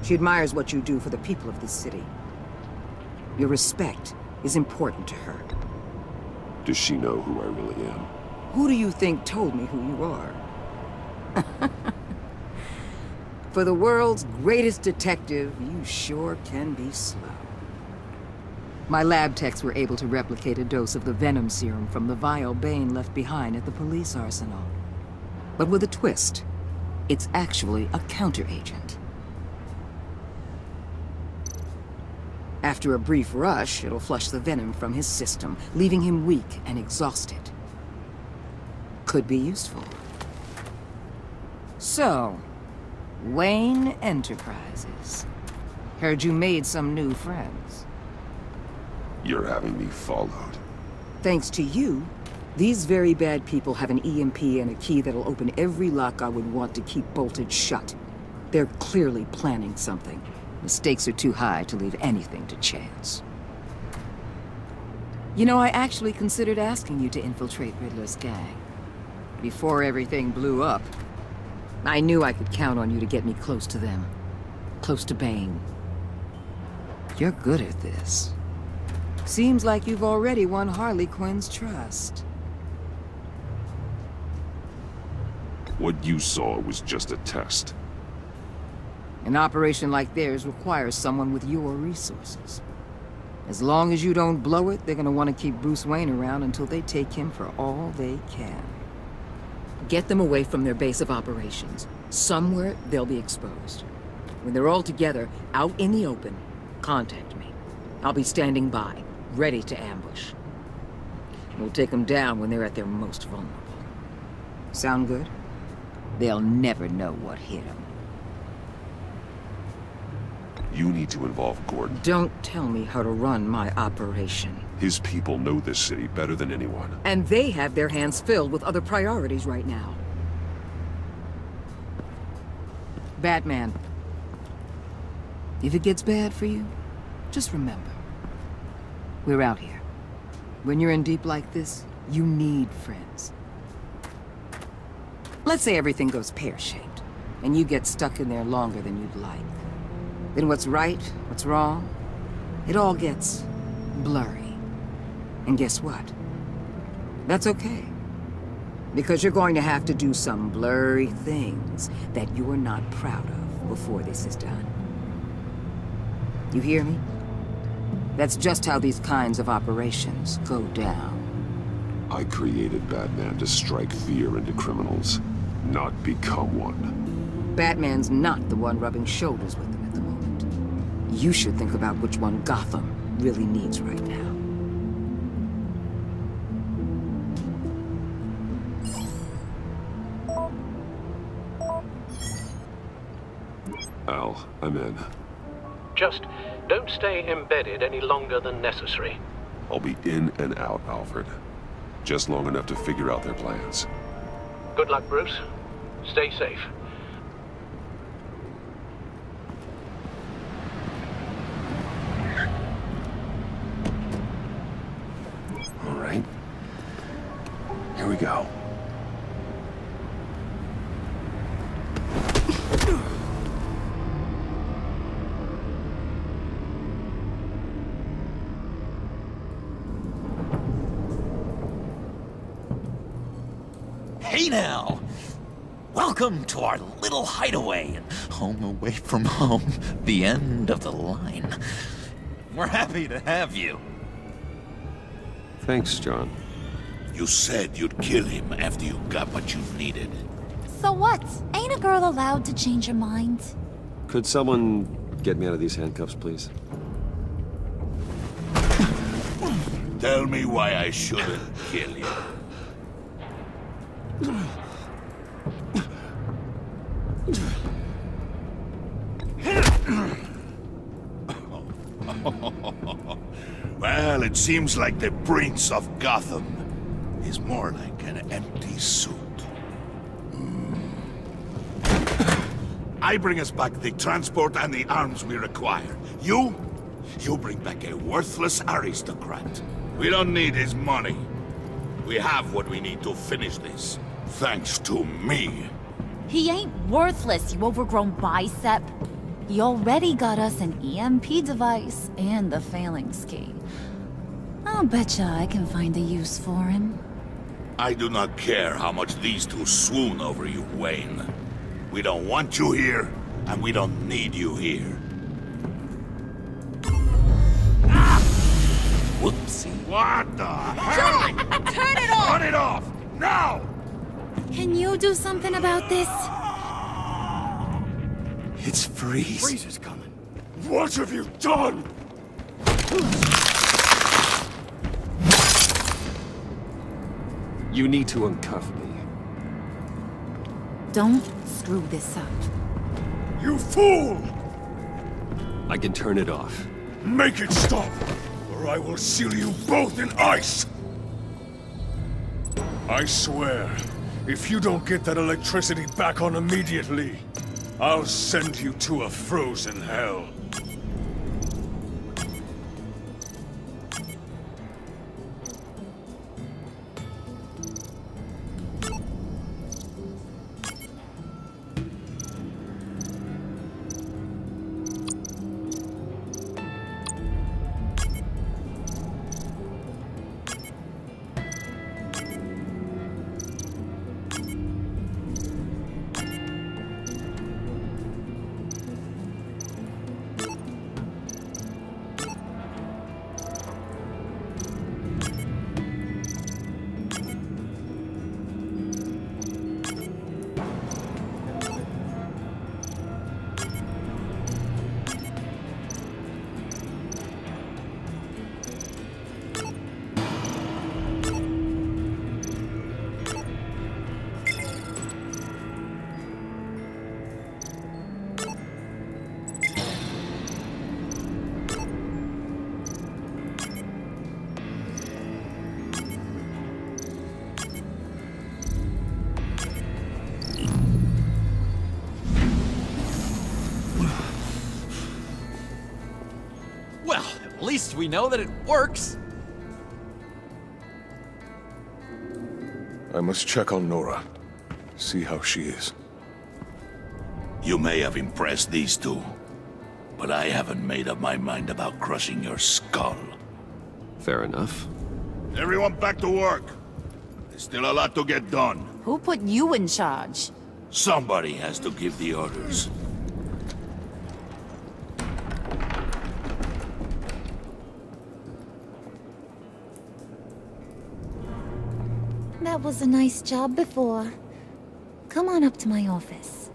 She admires what you do for the people of this city. Your respect is important to her. Does she know who I really am? Who do you think told me who you are? For the world's greatest detective, you sure can be slow. My lab techs were able to replicate a dose of the venom serum from the vial Bane left behind at the police arsenal. But with a twist. It's actually a counteragent. After a brief rush, it'll flush the venom from his system, leaving him weak and exhausted. Could be useful. So, Wayne Enterprises. Heard you made some new friends. You're having me followed. Thanks to you, these very bad people have an EMP and a key that'll open every lock I would want to keep bolted shut. They're clearly planning something. The stakes are too high to leave anything to chance. You know, I actually considered asking you to infiltrate Riddler's gang. Before everything blew up, I knew I could count on you to get me close to them. Close to Bane. You're good at this. Seems like you've already won Harley Quinn's trust. What you saw was just a test. An operation like theirs requires someone with your resources. As long as you don't blow it, they're gonna want to keep Bruce Wayne around until they take him for all they can. Get them away from their base of operations. Somewhere they'll be exposed. When they're all together, out in the open, contact me. I'll be standing by, ready to ambush. We'll take them down when they're at their most vulnerable. Sound good? They'll never know what hit them. You need to involve Gordon. Don't tell me how to run my operation. His people know this city better than anyone. And they have their hands filled with other priorities right now. Batman. If it gets bad for you, just remember. We're out here. When you're in deep like this, you need friends. Let's say everything goes pear-shaped, and you get stuck in there longer than you'd like. Then what's right, what's wrong, it all gets blurry. And guess what? That's okay. Because you're going to have to do some blurry things that you're not proud of before this is done. You hear me? That's just how these kinds of operations go down. I created Batman to strike fear into criminals, not become one. Batman's not the one rubbing shoulders with them at the moment. You should think about which one Gotham really needs right now. Al, I'm in. Just don't stay embedded any longer than necessary. I'll be in and out, Alfred. Just long enough to figure out their plans. Good luck, Bruce. Stay safe. All right. Here we go. Hey now! Welcome to our little hideaway and home away from home, the end of the line. We're happy to have you. Thanks, John. You said you'd kill him after you got what you needed. So what? Ain't a girl allowed to change her mind? Could someone get me out of these handcuffs, please? Tell me why I shouldn't kill you. Well, it seems like the Prince of Gotham is more like an empty suit. I bring us back the transport and the arms we require. You bring back a worthless aristocrat. We don't need his money. We have what we need to finish this. Thanks to me. He ain't worthless, you overgrown bicep. He already got us an EMP device and the phalanx key. I'll betcha I can find a use for him. I do not care how much these two swoon over you, Wayne. We don't want you here, and we don't need you here. Whoopsie. What the hell? John! Turn it off! Turn it off! Now! Can you do something about this? It's Freeze. Freeze is coming. What have you done? You need to uncuff me. Don't screw this up. You fool! I can turn it off. Make it stop, or I will seal you both in ice! I swear, if you don't get that electricity back on immediately, I'll send you to a frozen hell. Well, at least we know that it works. I must check on Nora. See how she is. You may have impressed these two, but I haven't made up my mind about crushing your skull. Fair enough. Everyone back to work. There's still a lot to get done. Who put you in charge? Somebody has to give the orders. That was a nice job before. Come on up to my office.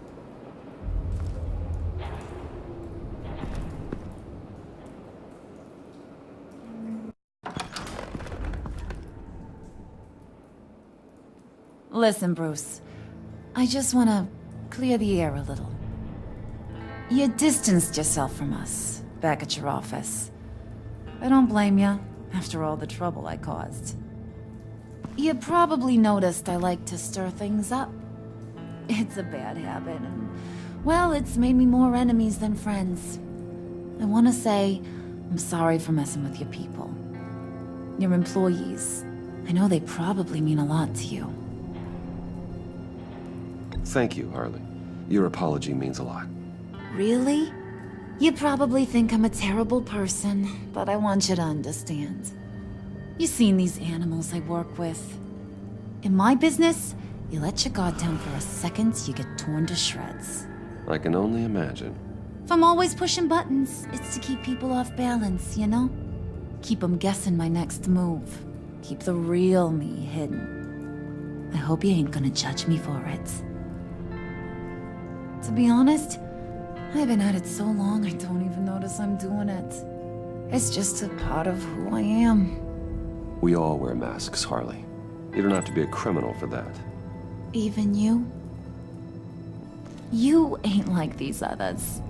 Listen, Bruce. I just want to clear the air a little. You distanced yourself from us back at your office. I don't blame you, after all the trouble I caused. You probably noticed I like to stir things up. It's a bad habit, and, well, it's made me more enemies than friends. I want to say I'm sorry for messing with your people. Your employees. I know they probably mean a lot to you. Thank you, Harley. Your apology means a lot. Really? You probably think I'm a terrible person, but I want you to understand. You've seen these animals I work with. In my business, you let your guard down for a second, you get torn to shreds. I can only imagine. If I'm always pushing buttons, it's to keep people off balance, you know? Keep them guessing my next move. Keep the real me hidden. I hope you ain't gonna judge me for it. To be honest, I've been at it so long I don't even notice I'm doing it. It's just a part of who I am. We all wear masks, Harley. You don't have to be a criminal for that. Even you? You ain't like these others.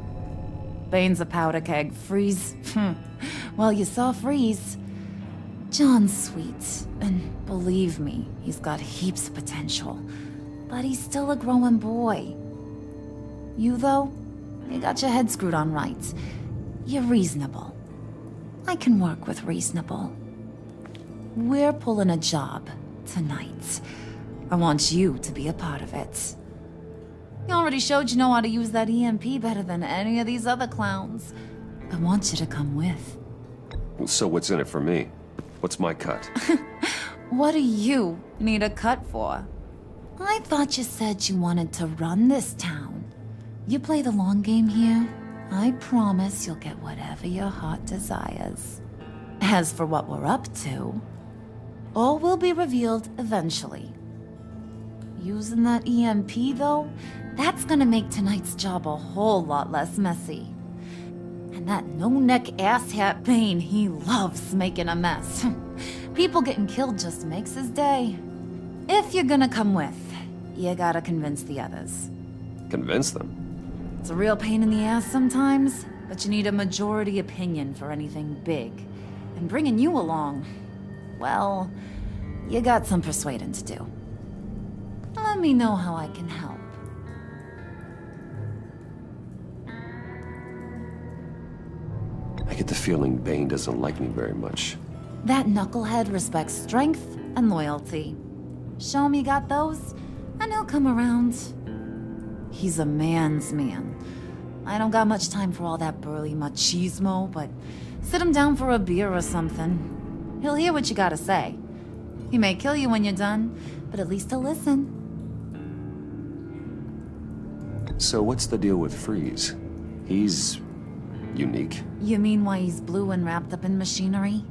Bane's a powder keg. Freeze. Well, you saw Freeze. John's sweet, and believe me, he's got heaps of potential. But he's still a growing boy. You, though, you got your head screwed on right. You're reasonable. I can work with reasonable. We're pulling a job tonight. I want you to be a part of it. You already showed you know how to use that EMP better than any of these other clowns. I want you to come with. So what's in it for me? What's my cut? What do you need a cut for? I thought you said you wanted to run this town. You play the long game here, I promise you'll get whatever your heart desires. As for what we're up to, all will be revealed eventually. Using that EMP, though, that's gonna make tonight's job a whole lot less messy. And that no-neck asshat Bane, he loves making a mess. People getting killed just makes his day. If you're gonna come with, you gotta convince the others. Convince them? It's a real pain in the ass sometimes, but you need a majority opinion for anything big. And bringing you along, well, you got some persuading to do. Let me know how I can help. I get the feeling Bane doesn't like me very much. That knucklehead respects strength and loyalty. Show him you got those, and he'll come around. He's a man's man. I don't got much time for all that burly machismo, but sit him down for a beer or something. He'll hear what you gotta say. He may kill you when you're done, but at least he'll listen. So what's the deal with Freeze? He's unique. You mean why he's blue and wrapped up in machinery?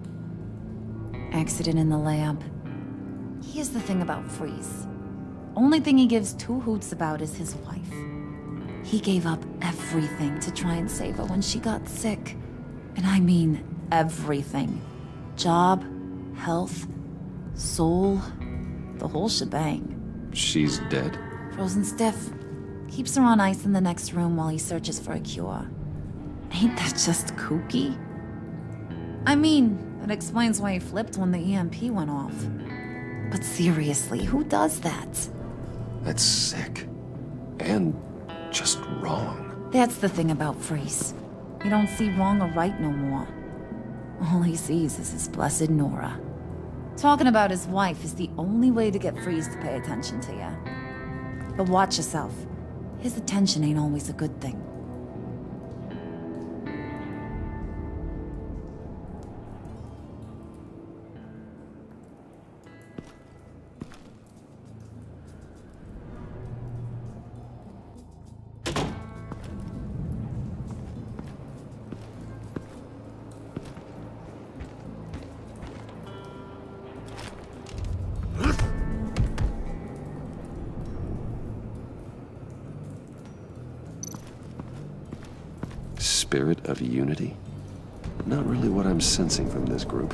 Accident in the lab. Here's the thing about Freeze. Only thing he gives two hoots about is his wife. He gave up everything to try and save her when she got sick. And I mean everything. Job, health, soul, the whole shebang. She's dead? Frozen stiff. Keeps her on ice in the next room while he searches for a cure. Ain't that just kooky? I mean, that explains why he flipped when the EMP went off. But seriously, who does that? That's sick. And just wrong. That's the thing about Freeze. He don't see wrong or right no more. All he sees is his blessed Nora. Talking about his wife is the only way to get Freeze to pay attention to you. But watch yourself. His attention ain't always a good thing. Spirit of unity? Not really what I'm sensing from this group.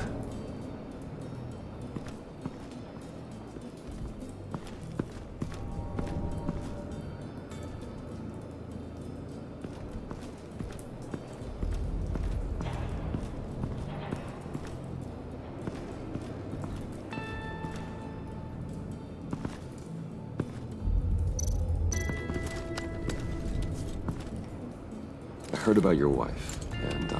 I heard about your wife, and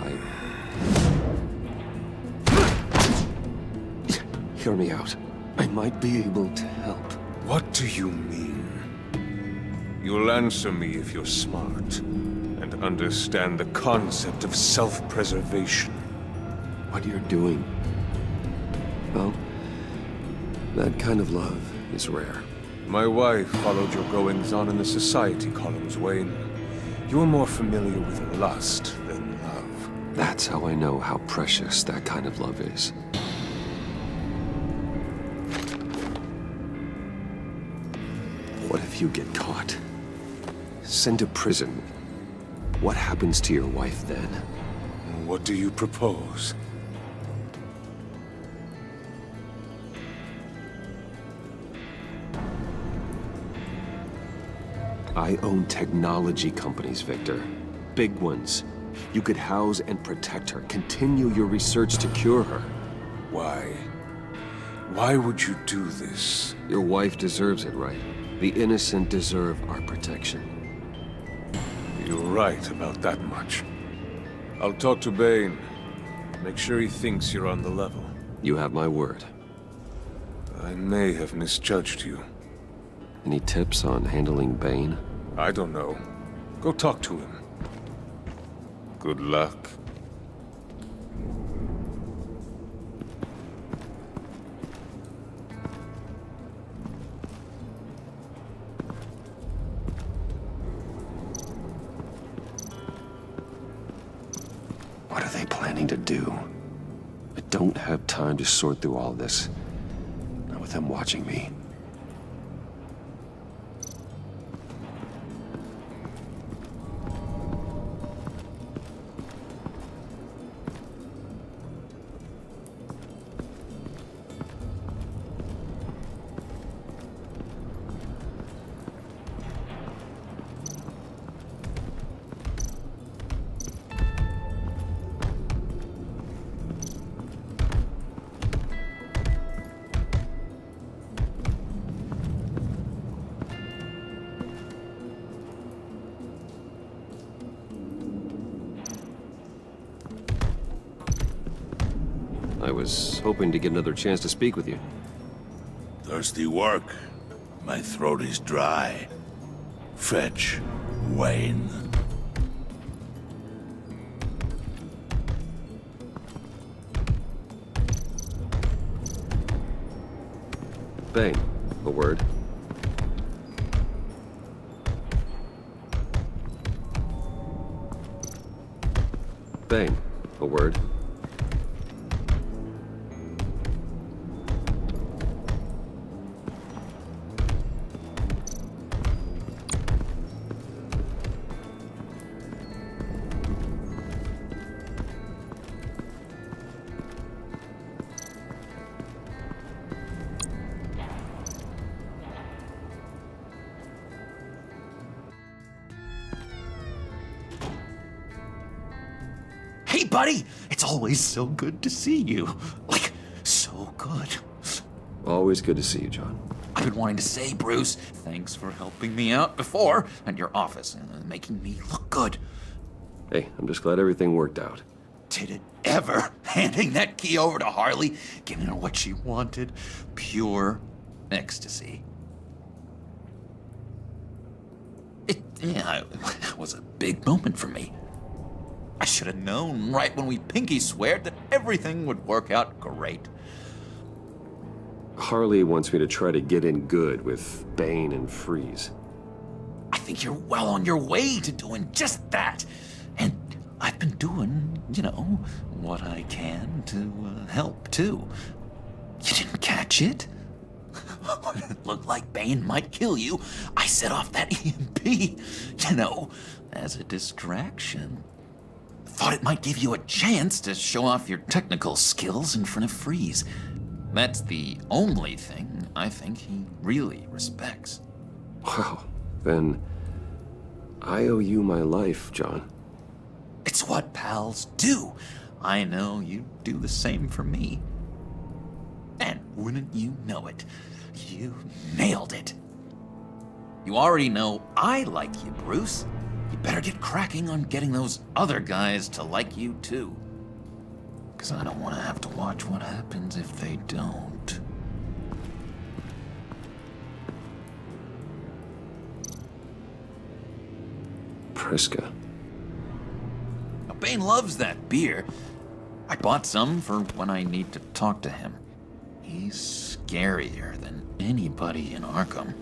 Hear me out. I might be able to help. What do you mean? You'll answer me if you're smart, and understand the concept of self-preservation. What you're doing, well, that kind of love is rare. My wife followed your goings-on in the society columns, Wayne. You're more familiar with lust than love. That's how I know how precious that kind of love is. What if you get caught? Sent to prison. What happens to your wife then? What do you propose? I own technology companies, Victor. Big ones. You could house and protect her. Continue your research to cure her. Why? Why would you do this? Your wife deserves it, right? The innocent deserve our protection. You're right about that much. I'll talk to Bane. Make sure he thinks you're on the level. You have my word. I may have misjudged you. Any tips on handling Bane? I don't know. Go talk to him. Good luck. What are they planning to do? I don't have time to sort through all this. Not with them watching me. I was hoping to get another chance to speak with you. Thirsty work. My throat is dry. Fetch Wayne. Bane, a word. Bane, a word. Hey, buddy! It's always so good to see you. Like, so good. Always good to see you, John. I've been wanting to say, Bruce, thanks for helping me out before at your office and making me look good. Hey, I'm just glad everything worked out. Did it ever? Handing that key over to Harley, giving her what she wanted. Pure ecstasy. It was a big moment for me. I should have known right when we pinky sweared that everything would work out great. Harley wants me to try to get in good with Bane and Freeze. I think you're well on your way to doing just that. And I've been doing, what I can to help, too. You didn't catch it? When it looked like Bane might kill you, I set off that EMP, as a distraction. Thought it might give you a chance to show off your technical skills in front of Freeze. That's the only thing I think he really respects. Wow, then I owe you my life, John. It's what pals do. I know you do the same for me. And wouldn't you know it, you nailed it. You already know I like you, Bruce. You better get cracking on getting those other guys to like you, too. Because I don't want to have to watch what happens if they don't. Priska. Now, Bane loves that beer. I bought some for when I need to talk to him. He's scarier than anybody in Arkham.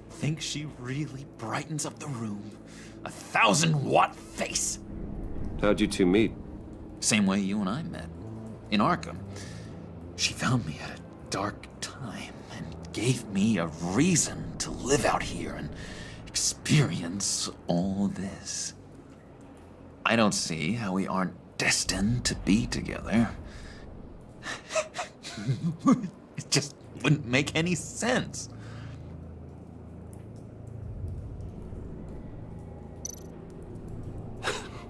Think she really brightens up the room. 1,000-watt face. How'd you two meet? Same way you and I met. In Arkham. She found me at a dark time and gave me a reason to live out here and experience all this. I don't see how we aren't destined to be together. It just wouldn't make any sense.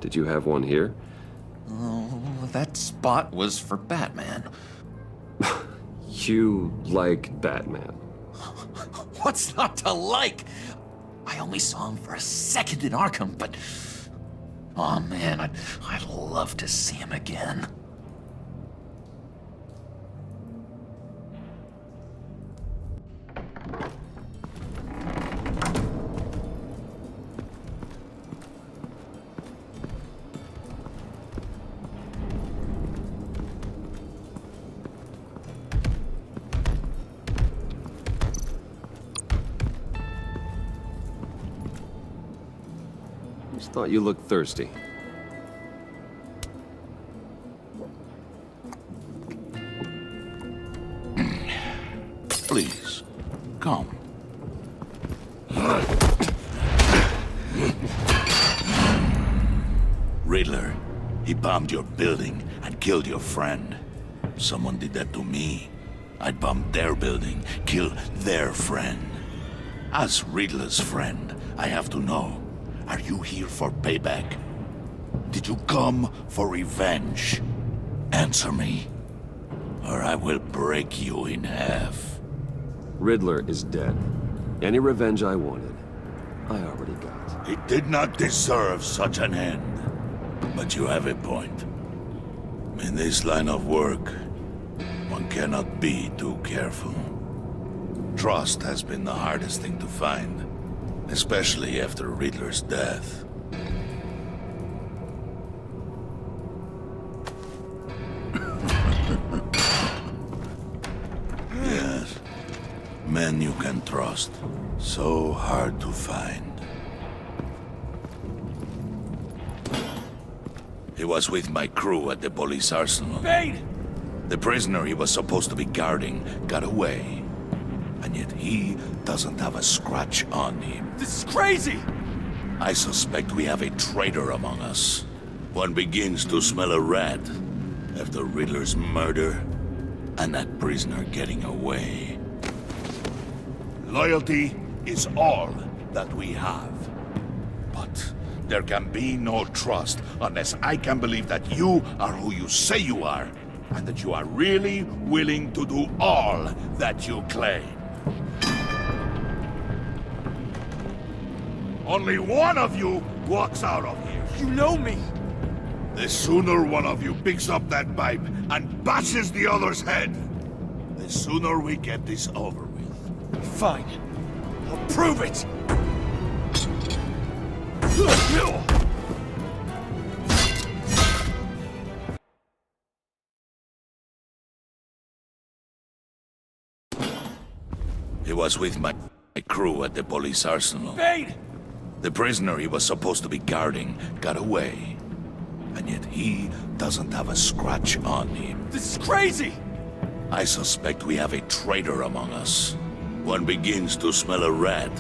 Did you have one here? Oh, that's bought was for Batman. You like Batman? What's not to like? I only saw him for a second in Arkham, but... oh man, I'd love to see him again. Just thought you looked thirsty. Please, come. Riddler, he bombed your building and killed your friend. Someone did that to me. I'd bomb their building, kill their friend. As Riddler's friend, I have to know, are you here for payback? Did you come for revenge? Answer me, or I will break you in half. Riddler is dead. Any revenge I wanted, I already got. He did not deserve such an end. But you have a point. In this line of work, one cannot be too careful. Trust has been the hardest thing to find, especially after Riddler's death. Yes, men you can trust. So hard to find. He was with my crew at the police arsenal. Bane! The prisoner he was supposed to be guarding got away. And yet he doesn't have a scratch on him. This is crazy! I suspect we have a traitor among us. One begins to smell a rat after Riddler's murder and that prisoner getting away. Loyalty is all that we have. But there can be no trust unless I can believe that you are who you say you are, and that you are really willing to do all that you claim. Only one of you walks out of here. You know me! The sooner one of you picks up that pipe and bashes the other's head, the sooner we get this over with. Fine. I'll prove it! He was with my crew at the police arsenal. Bane! The prisoner he was supposed to be guarding got away. And yet he doesn't have a scratch on him. This is crazy! I suspect we have a traitor among us. One begins to smell a rat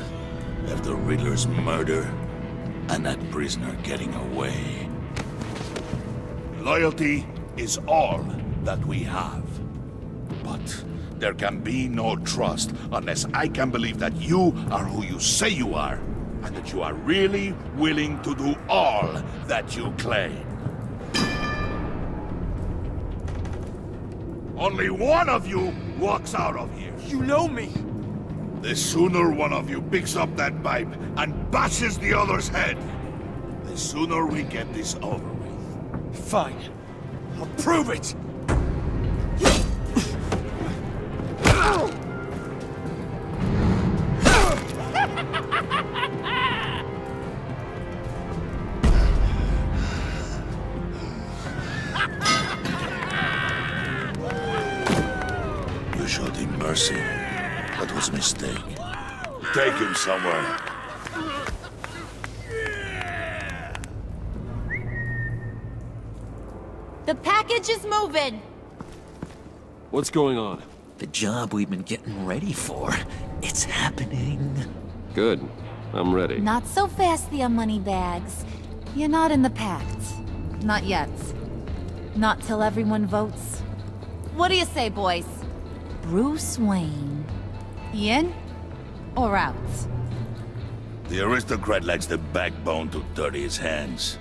after Riddler's murder and that prisoner getting away. Loyalty is all that we have. But there can be no trust unless I can believe that you are who you say you are, and that you are really willing to do all that you claim. Only one of you walks out of here. You know me! The sooner one of you picks up that pipe and bashes the other's head, the sooner we get this over with. Fine. I'll prove it! You showed him mercy. That was a mistake. Take him somewhere. The package is moving! What's going on? The job we've been getting ready for. It's happening. Good. I'm ready. Not so fast, the Moneybags. You're not in the pact. Not yet. Not till everyone votes. What do you say, boys? Bruce Wayne. In or out? The aristocrat lacks the backbone to dirty his hands.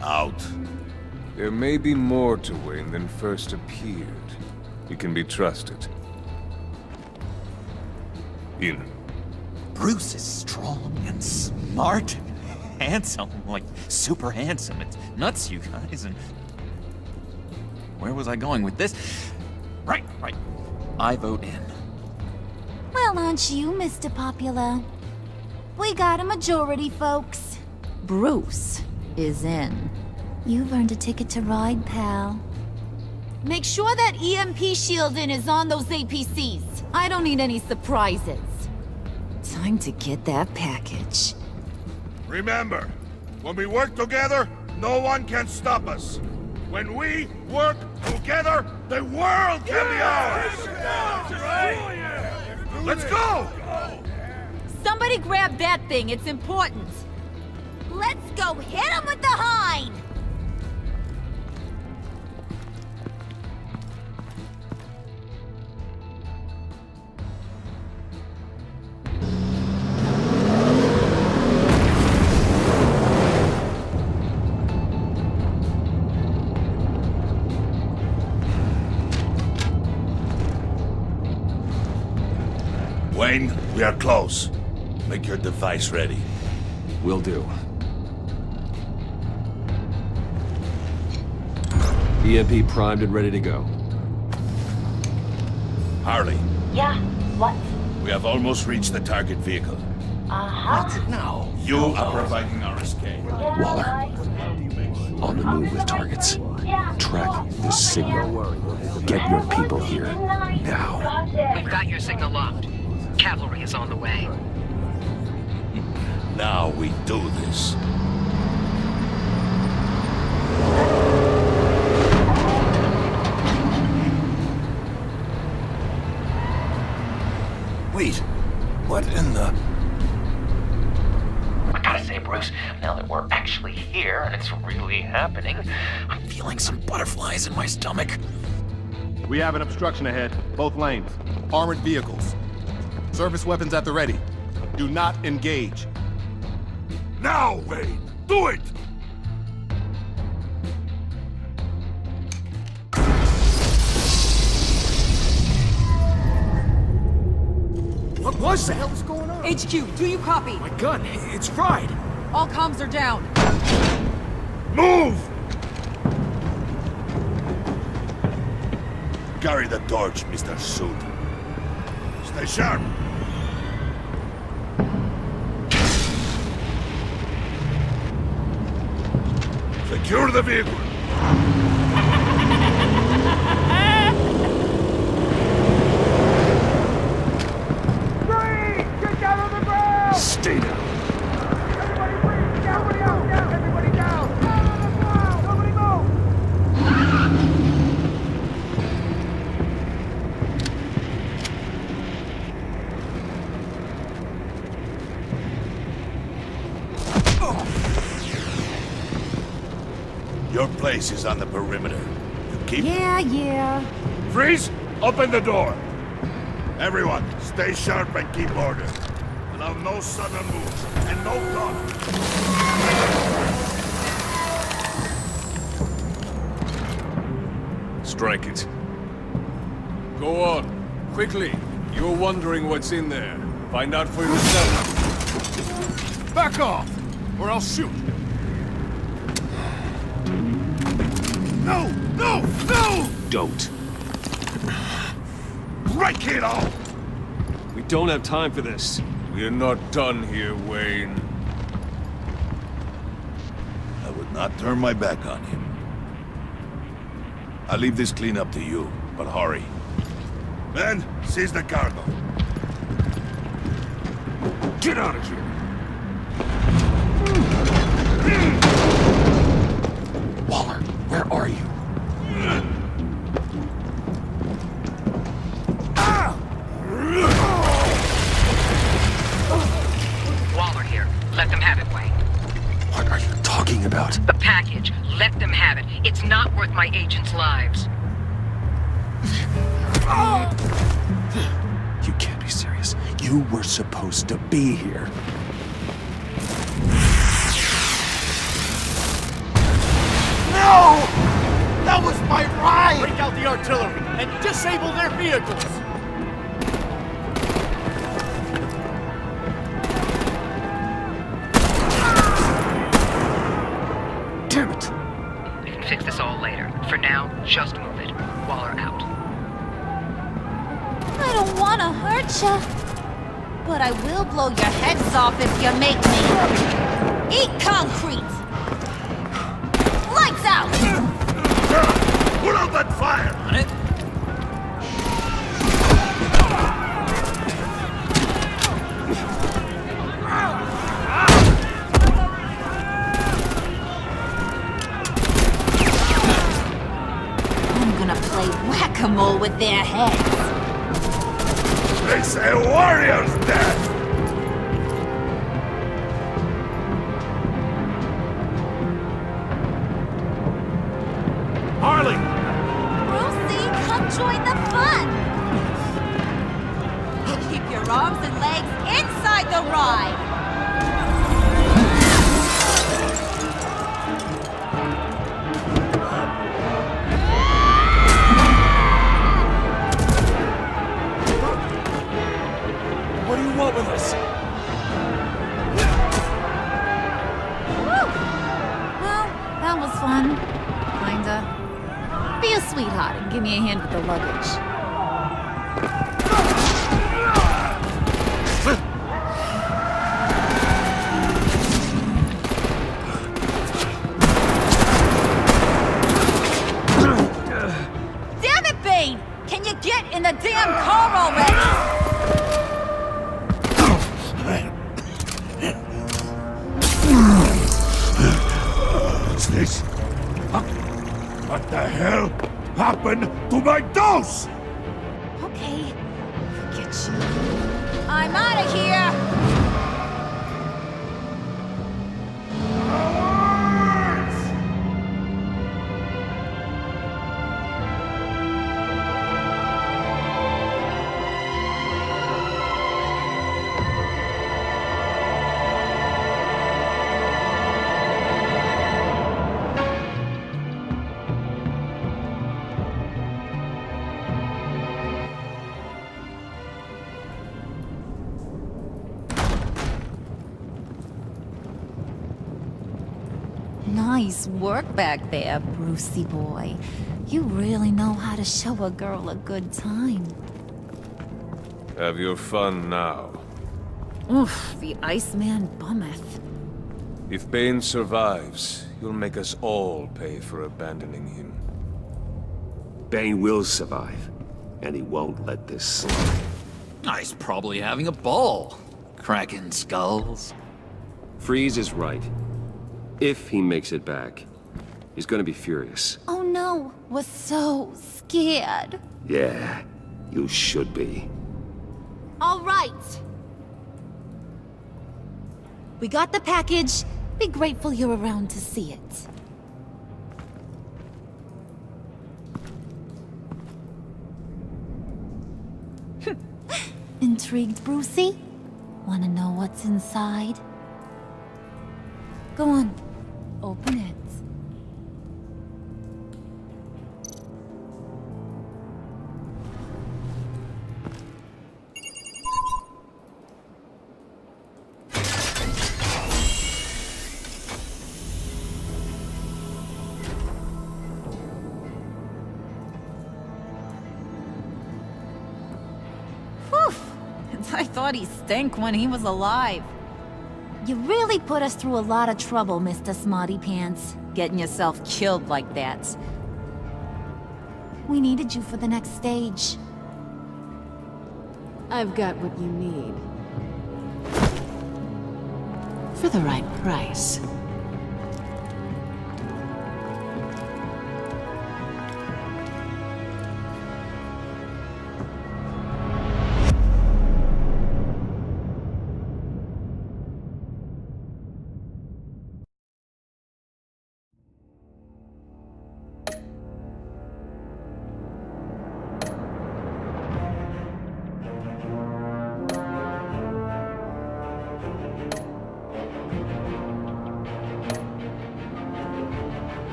Out. There may be more to Wayne than first appeared. He can be trusted. In. Bruce is strong and smart, handsome, like super handsome. It's nuts, you guys. And where was I going with this? Right. I vote in. Well, aren't you, Mr. Popular? We got a majority, folks. Bruce is in. You've earned a ticket to ride, pal. Make sure that EMP shielding is on those APCs. I don't need any surprises. Time to get that package. Remember, when we work together, no one can stop us. When we work together, the world can be ours! Let's go! Somebody grab that thing, it's important. Let's go hit him with the hind! Wayne, we are close. Make your device ready. Will do. EMP primed and ready to go. Harley. Yeah, what? We have almost reached the target vehicle. What? No. You are providing our escape. Waller. On the move with targets. Track the signal. Get your people here. Now. We've got your signal locked. Cavalry is on the way. Now we do this. Wait, what in the... I gotta say, Bruce, now that we're actually here and it's really happening, I'm feeling some butterflies in my stomach. We have an obstruction ahead, both lanes. Armored vehicles. Service weapons at the ready. Do not engage. Now, Wayne! Do it! What was that? What the hell is going on? HQ, do you copy? My gun, it's fried. All comms are down. Move! Carry the torch, Mr. Suit. Stay sharp. Secure the vehicle. Get down on the ground! Stay down. Everybody breathe! Everybody out! Down! Everybody down! Down on the ground! Nobody Your place is on the perimeter. You keep... Yeah. Freeze! Open the door! Everyone, stay sharp and keep order. Allow no sudden moves, and no talk. Strike it. Go on. Quickly. You're wondering what's in there. Find out for yourself. Back off, or I'll shoot. No! No! No! Don't. Break it all! We don't have time for this. We're not done here, Wayne. I would not turn my back on him. I'll leave this cleanup to you, but hurry. Men, seize the cargo. Get out of here. Waller, where are you? Waller here. Let them have it, Wayne. What are you talking about? The package. Let them have it. It's not worth my agents' lives. You can't be serious. You were supposed to be here. No! No! That was my ride! Break out the artillery and disable their vehicles! Damn it! We can fix this all later. For now, just move it. Waller out. I don't want to hurt ya, but I will blow your heads off if you make me. Eat concrete! Lights out! Put out that fire! On it? I'm gonna play whack-a-mole with their heads. They say warrior's death! Harley! Brucey, come join the fun! Keep your arms and legs inside the ride! What do you want with us? Woo! Well, that was fun. Kinda. Be a sweetheart and give me a hand with the luggage. Damn it, Bane! Can you get in the damn car already? What's this? What the hell happened to my dose? Okay, forget you. I'm out of here! Nice work back there, Brucey boy. You really know how to show a girl a good time. Have your fun now. Oof, the Iceman bummeth. If Bane survives, you'll make us all pay for abandoning him. Bane will survive, and he won't let this slide. He's probably having a ball. Cracking skulls. Freeze is right. If he makes it back, he's gonna be furious. Oh no, was so scared. Yeah, you should be. All right. We got the package. Be grateful you're around to see it. Intrigued, Brucey? Wanna know what's inside? Go on, open it. I thought he stank when he was alive. You really put us through a lot of trouble, Mr. Smarty Pants, getting yourself killed like that. We needed you for the next stage. I've got what you need. For the right price.